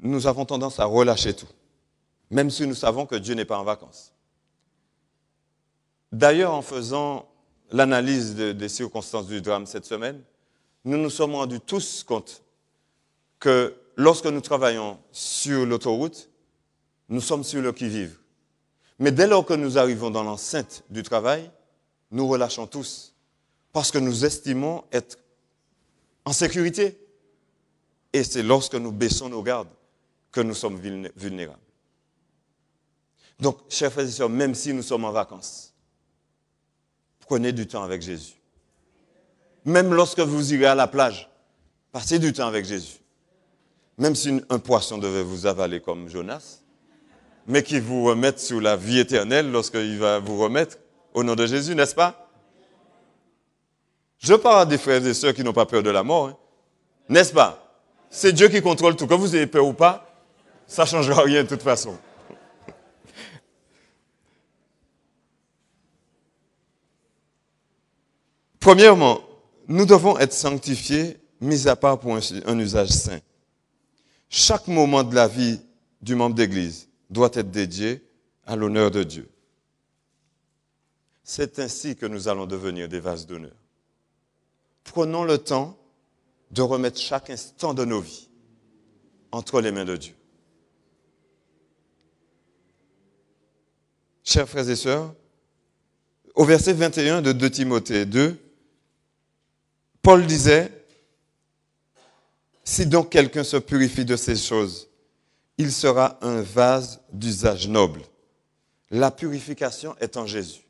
C: nous avons tendance à relâcher tout, même si nous savons que Dieu n'est pas en vacances. D'ailleurs, en faisant l'analyse des circonstances du drame cette semaine, nous nous sommes rendus tous compte que lorsque nous travaillons sur l'autoroute, nous sommes sur le qui-vive. Mais dès lors que nous arrivons dans l'enceinte du travail, nous relâchons tous parce que nous estimons être en sécurité. Et c'est lorsque nous baissons nos gardes que nous sommes vulnérables. Donc, chers frères et sœurs, même si nous sommes en vacances, prenez du temps avec Jésus. Même lorsque vous irez à la plage, passez du temps avec Jésus. Même si un poisson devait vous avaler comme Jonas, mais qui vous remette sur la vie éternelle lorsqu'il va vous remettre au nom de Jésus, n'est-ce pas? Je parle à des frères et sœurs qui n'ont pas peur de la mort, hein. N'est-ce pas? C'est Dieu qui contrôle tout. Que vous ayez peur ou pas, ça ne changera rien de toute façon. Premièrement, nous devons être sanctifiés, mis à part pour un usage saint. Chaque moment de la vie du membre d'Église doit être dédié à l'honneur de Dieu. C'est ainsi que nous allons devenir des vases d'honneur. Prenons le temps de remettre chaque instant de nos vies entre les mains de Dieu. Chers frères et sœurs, au verset 21 de 2 Timothée 2, Paul disait, « Si donc quelqu'un se purifie de ces choses, il sera un vase d'usage noble. » La purification est en Jésus.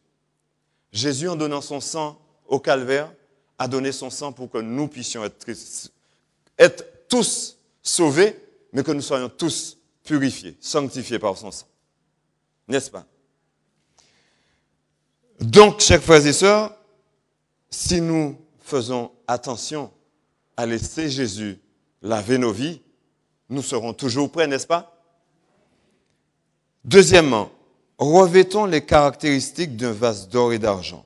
C: Jésus, en donnant son sang au calvaire, a donné son sang pour que nous puissions être tous sauvés, mais que nous soyons tous purifiés, sanctifiés par son sang. N'est-ce pas? Donc, chers frères et sœurs, si nous faisons attention à laisser Jésus laver nos vies, nous serons toujours prêts, n'est-ce pas? Deuxièmement, revêtons les caractéristiques d'un vase d'or et d'argent.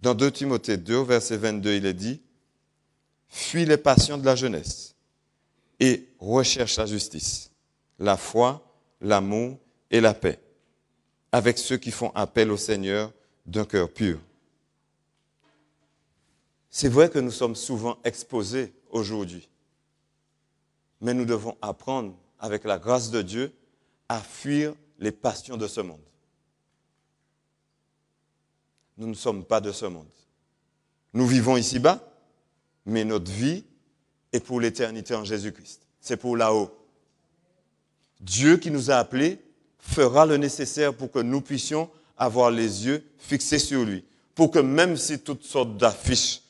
C: Dans 2 Timothée 2, verset 22, il est dit, « Fuis les passions de la jeunesse et recherche la justice, la foi, l'amour et la paix, avec ceux qui font appel au Seigneur d'un cœur pur. » C'est vrai que nous sommes souvent exposés aujourd'hui, mais nous devons apprendre, avec la grâce de Dieu, à fuir les passions de ce monde. Nous ne sommes pas de ce monde. Nous vivons ici-bas, mais notre vie est pour l'éternité en Jésus-Christ. C'est pour là-haut. Dieu qui nous a appelés fera le nécessaire pour que nous puissions avoir les yeux fixés sur lui. Pour que même si toutes sortes d'affiches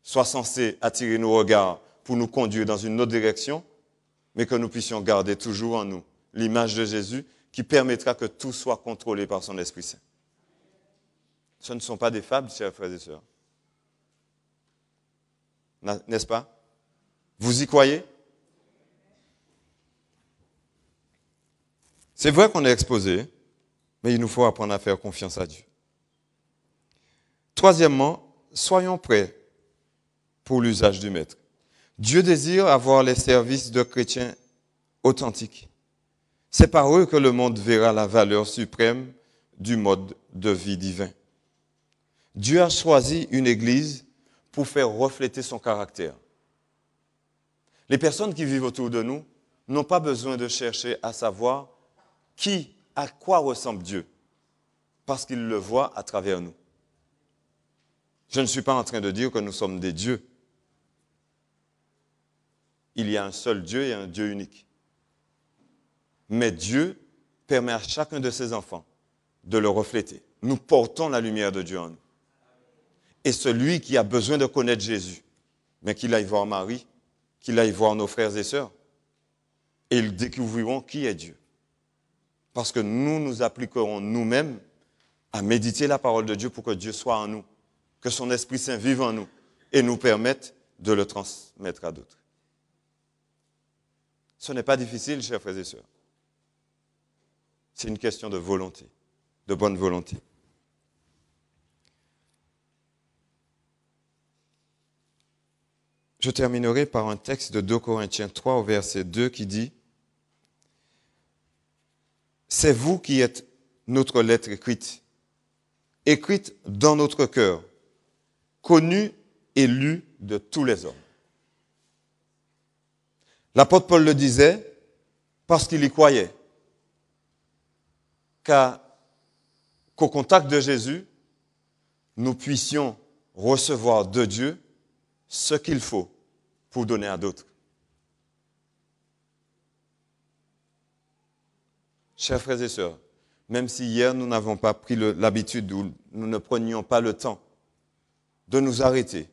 C: soient censées attirer nos regards pour nous conduire dans une autre direction, mais que nous puissions garder toujours en nous l'image de Jésus qui permettra que tout soit contrôlé par son Esprit Saint. Ce ne sont pas des fables, chers frères et sœurs. N'est-ce pas? Vous y croyez? C'est vrai qu'on est exposé, mais il nous faut apprendre à faire confiance à Dieu. Troisièmement, soyons prêts pour l'usage du Maître. Dieu désire avoir les services de chrétiens authentiques. C'est par eux que le monde verra la valeur suprême du mode de vie divin. Dieu a choisi une église pour faire refléter son caractère. Les personnes qui vivent autour de nous n'ont pas besoin de chercher à savoir à quoi ressemble Dieu, parce qu'ils le voient à travers nous. Je ne suis pas en train de dire que nous sommes des dieux. Il y a un seul Dieu et un Dieu unique. Mais Dieu permet à chacun de ses enfants de le refléter. Nous portons la lumière de Dieu en nous. Et celui qui a besoin de connaître Jésus, mais qu'il aille voir Marie, qu'il aille voir nos frères et sœurs, et ils découvriront qui est Dieu. Parce que nous nous appliquerons nous-mêmes à méditer la parole de Dieu pour que Dieu soit en nous, que son Esprit Saint vive en nous et nous permette de le transmettre à d'autres. Ce n'est pas difficile, chers frères et sœurs. C'est une question de volonté, de bonne volonté. Je terminerai par un texte de 2 Corinthiens 3 au verset 2 qui dit « C'est vous qui êtes notre lettre écrite dans notre cœur, connue et lue de tous les hommes. » L'apôtre Paul le disait parce qu'il y croyait, qu'au contact de Jésus, nous puissions recevoir de Dieu ce qu'il faut pour donner à d'autres. Chers frères et sœurs, même si hier nous n'avons pas pris l'habitude ou nous ne prenions pas le temps de nous arrêter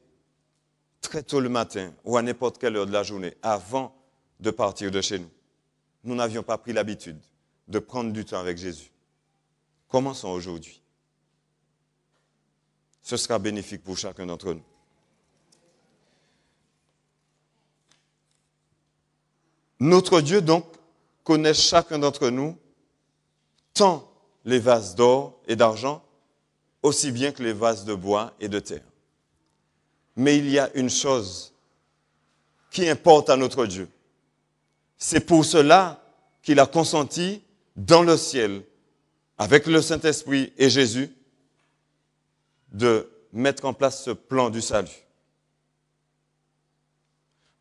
C: très tôt le matin ou à n'importe quelle heure de la journée avant de partir de chez nous, nous n'avions pas pris l'habitude de prendre du temps avec Jésus. Commençons aujourd'hui. Ce sera bénéfique pour chacun d'entre nous. Notre Dieu, donc, connaît chacun d'entre nous, tant les vases d'or et d'argent, aussi bien que les vases de bois et de terre. Mais il y a une chose qui importe à notre Dieu. C'est pour cela qu'il a consenti dans le ciel, avec le Saint-Esprit et Jésus, de mettre en place ce plan du salut.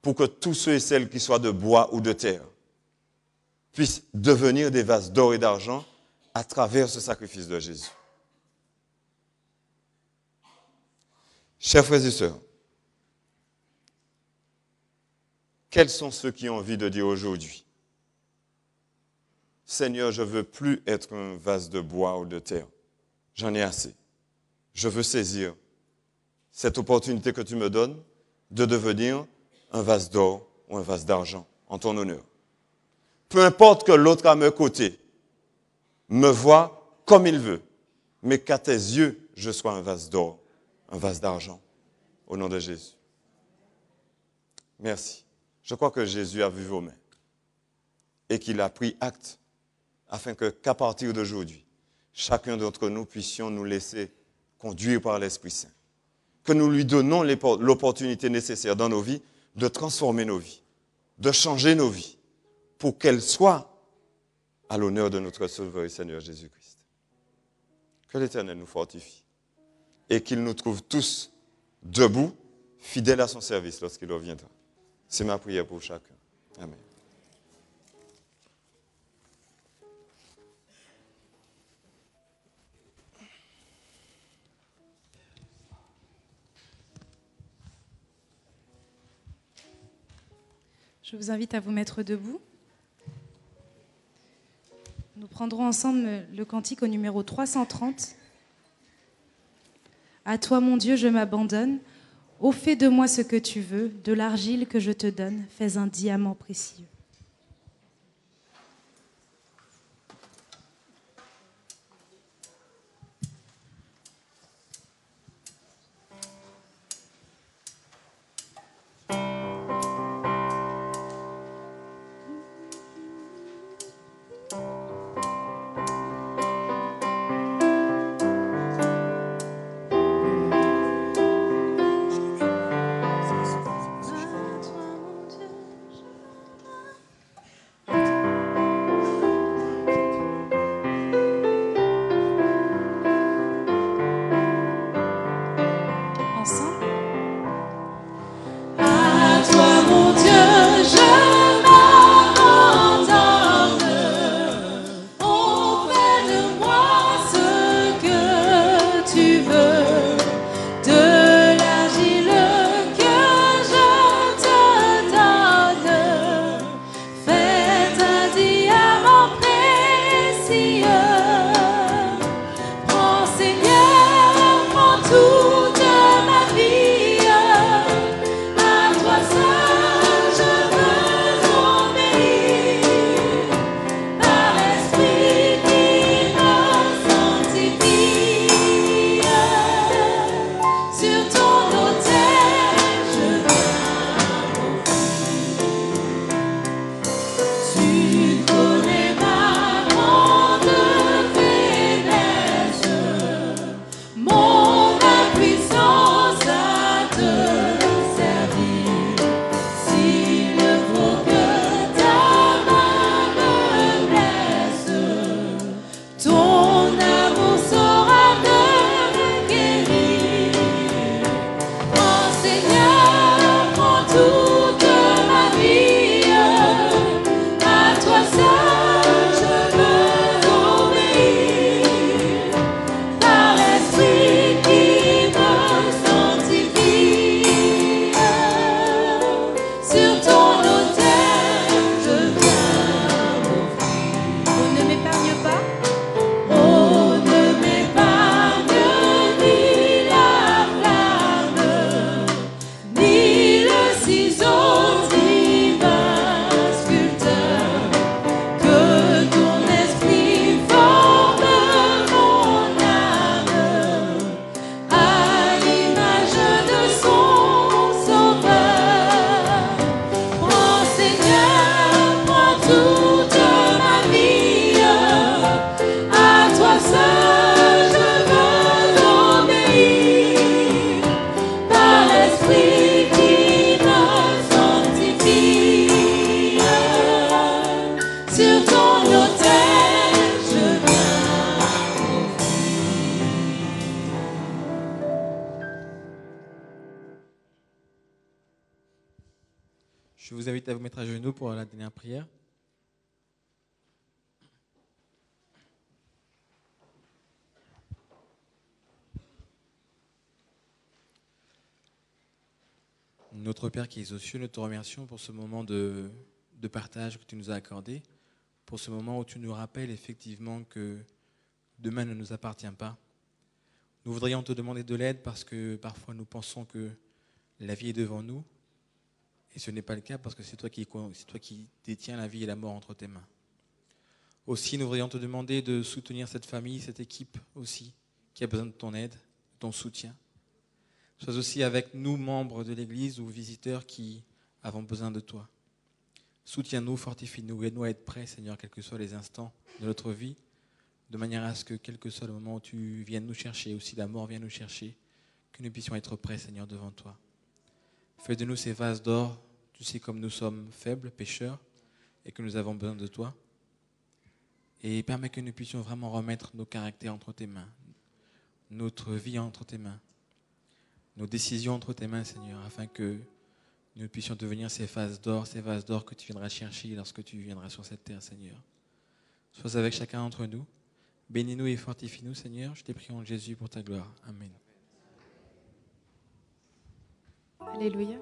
C: Pour que tous ceux et celles qui soient de bois ou de terre puissent devenir des vases d'or et d'argent à travers ce sacrifice de Jésus. Chers frères et sœurs, quels sont ceux qui ont envie de dire aujourd'hui, « Seigneur, je ne veux plus être un vase de bois ou de terre. J'en ai assez. Je veux saisir cette opportunité que tu me donnes de devenir un vase d'or ou un vase d'argent en ton honneur. Peu importe que l'autre à mes côtés me voie comme il veut, mais qu'à tes yeux, je sois un vase d'or, un vase d'argent, au nom de Jésus. » Merci. Je crois que Jésus a vu vos mains et qu'il a pris acte afin qu'à partir d'aujourd'hui, chacun d'entre nous puissions nous laisser conduire par l'Esprit Saint. Que nous lui donnons l'opportunité nécessaire dans nos vies de transformer nos vies, de changer nos vies, pour qu'elles soient à l'honneur de notre Sauveur et Seigneur Jésus-Christ. Que l'Éternel nous fortifie et qu'il nous trouve tous debout, fidèles à son service lorsqu'il reviendra. C'est ma prière pour chacun. Amen.
A: Je vous invite à vous mettre debout. Nous prendrons ensemble le cantique au numéro 330. À toi, mon Dieu, je m'abandonne. Ô fais de moi ce que tu veux, de l'argile que je te donne, fais un diamant précieux.
F: Je vous invite à vous mettre à genoux pour la dernière prière. Notre Père qui es aux cieux, nous te remercions pour ce moment de partage que tu nous as accordé, pour ce moment où tu nous rappelles effectivement que demain ne nous appartient pas. Nous voudrions te demander de l'aide parce que parfois nous pensons que la vie est devant nous et ce n'est pas le cas parce que c'est toi qui détiens la vie et la mort entre tes mains. Aussi, nous voudrions te demander de soutenir cette famille, cette équipe aussi qui a besoin de ton aide, de ton soutien. Sois aussi avec nous, membres de l'Église ou visiteurs qui avons besoin de toi. Soutiens-nous, fortifie-nous, aide-nous à être prêts, Seigneur, quels que soient les instants de notre vie, de manière à ce que, quel que soit le moment où tu viennes nous chercher, ou si la mort vient nous chercher, que nous puissions être prêts, Seigneur, devant toi. Fais de nous ces vases d'or, tu sais comme nous sommes faibles, pécheurs, et que nous avons besoin de toi. Et permets que nous puissions vraiment remettre nos caractères entre tes mains, notre vie entre tes mains, nos décisions entre tes mains, Seigneur, afin que nous puissions devenir ces vases d'or que tu viendras chercher lorsque tu viendras sur cette terre, Seigneur. Sois avec chacun d'entre nous. Bénis-nous et fortifie-nous, Seigneur. Je t'ai prié en Jésus pour ta gloire. Amen.
A: Alléluia.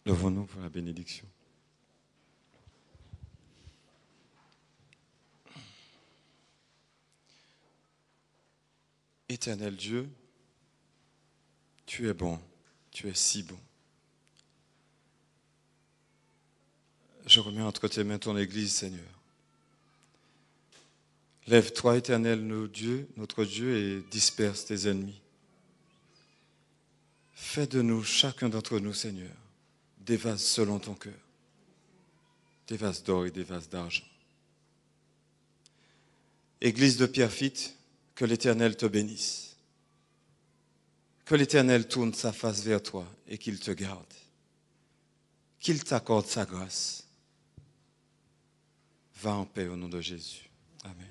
C: Levons-nous pour la bénédiction. Éternel Dieu, tu es bon, tu es si bon. Je remets entre tes mains ton Église, Seigneur. Lève-toi, Éternel, notre Dieu, et disperse tes ennemis. Fais de nous, chacun d'entre nous, Seigneur, des vases selon ton cœur, des vases d'or et des vases d'argent. Église de Pierrefitte, que l'Éternel te bénisse, que l'Éternel tourne sa face vers toi et qu'il te garde, qu'il t'accorde sa grâce. Va en paix au nom de Jésus. Amen.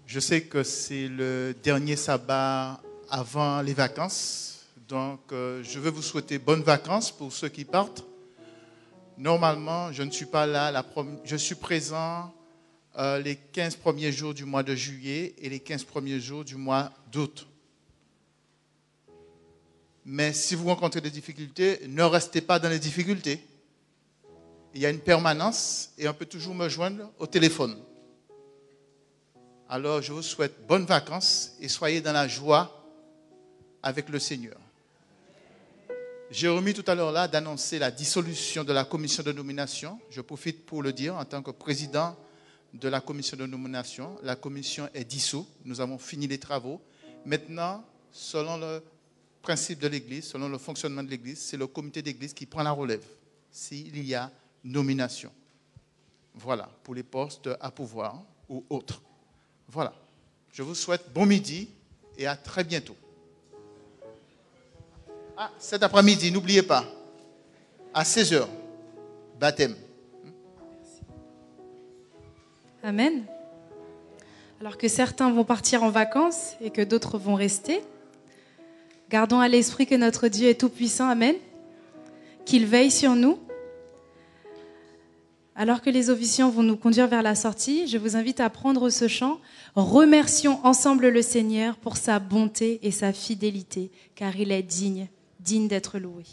G: Je sais que c'est le dernier sabbat avant les vacances, donc je veux vous souhaiter bonnes vacances pour ceux qui partent. Normalement, je ne suis pas là, je suis présent les 15 premiers jours du mois de juillet et les 15 premiers jours du mois d'août. Mais si vous rencontrez des difficultés, ne restez pas dans les difficultés. Il y a une permanence et on peut toujours me joindre au téléphone. Alors, je vous souhaite bonnes vacances et soyez dans la joie avec le Seigneur. J'ai remis tout à l'heure là d'annoncer la dissolution de la commission de nomination. Je profite pour le dire en tant que président de la commission de nomination. La commission est dissoute. Nous avons fini les travaux Maintenant, selon le principe de l'Église, selon le fonctionnement de l'Église, c'est le comité d'Église qui prend la relève s'il y a nomination. Voilà, pour les postes à pouvoir ou autres. Voilà. Je vous souhaite bon midi et à très bientôt. Ah, cet après-midi, n'oubliez pas, à 16h, baptême.
A: Amen. Alors que certains vont partir en vacances et que d'autres vont rester, gardons à l'esprit que notre Dieu est tout-puissant, amen, qu'il veille sur nous. Alors que les officiants vont nous conduire vers la sortie, je vous invite à prendre ce chant. Remercions ensemble le Seigneur pour sa bonté et sa fidélité, car il est digne d'être loué.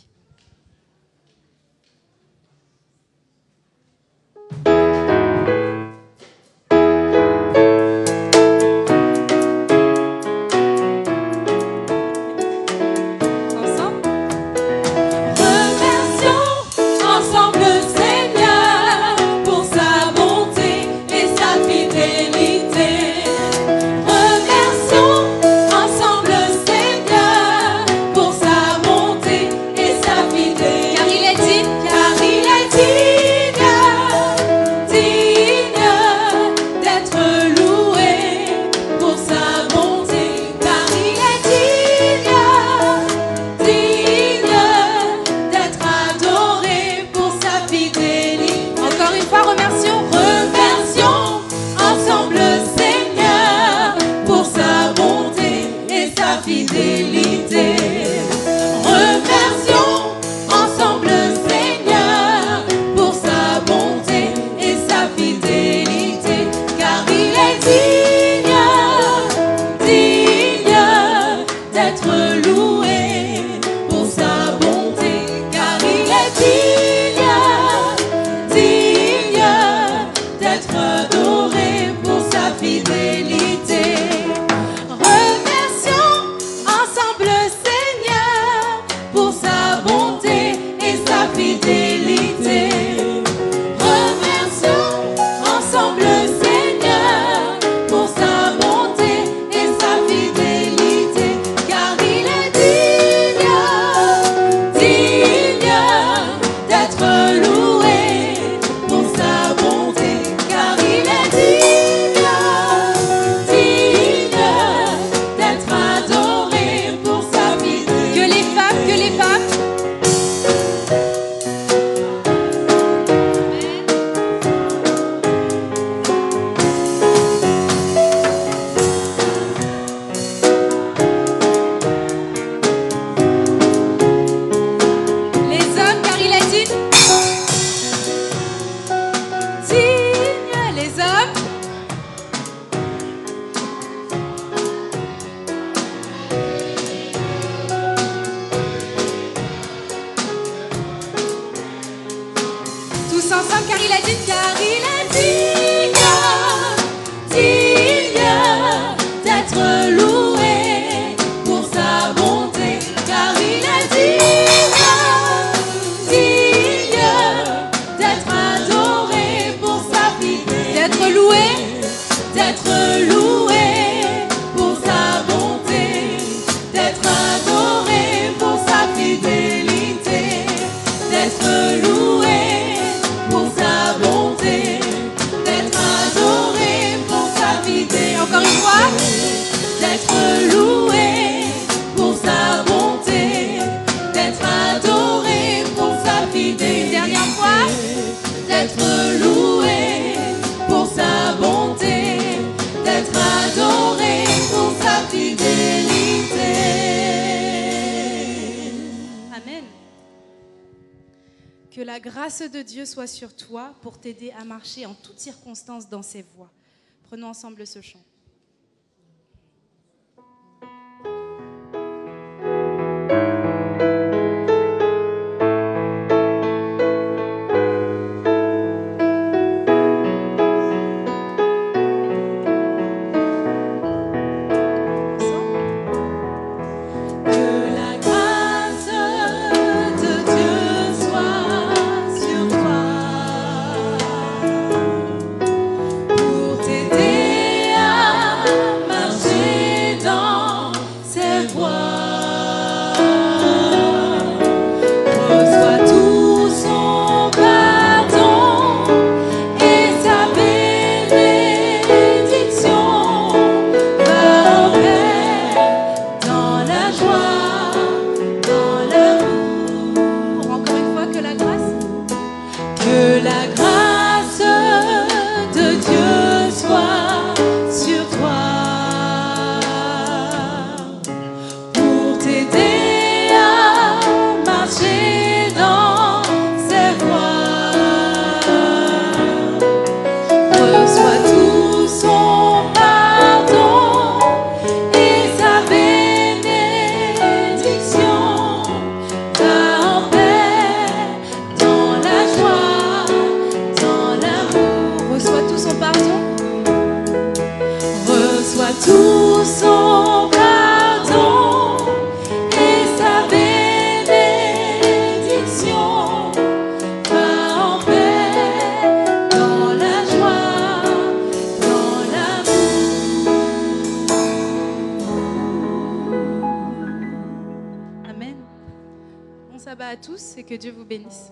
A: Que la grâce de Dieu soit sur toi pour t'aider à marcher en toutes circonstances dans ses voies. Prenons ensemble ce chant.
B: Pour t'aider à tout son pardon et sa bénédiction. Va en paix, dans la joie, dans l'amour.
A: Amen. Bon sabbat à tous et que Dieu vous bénisse.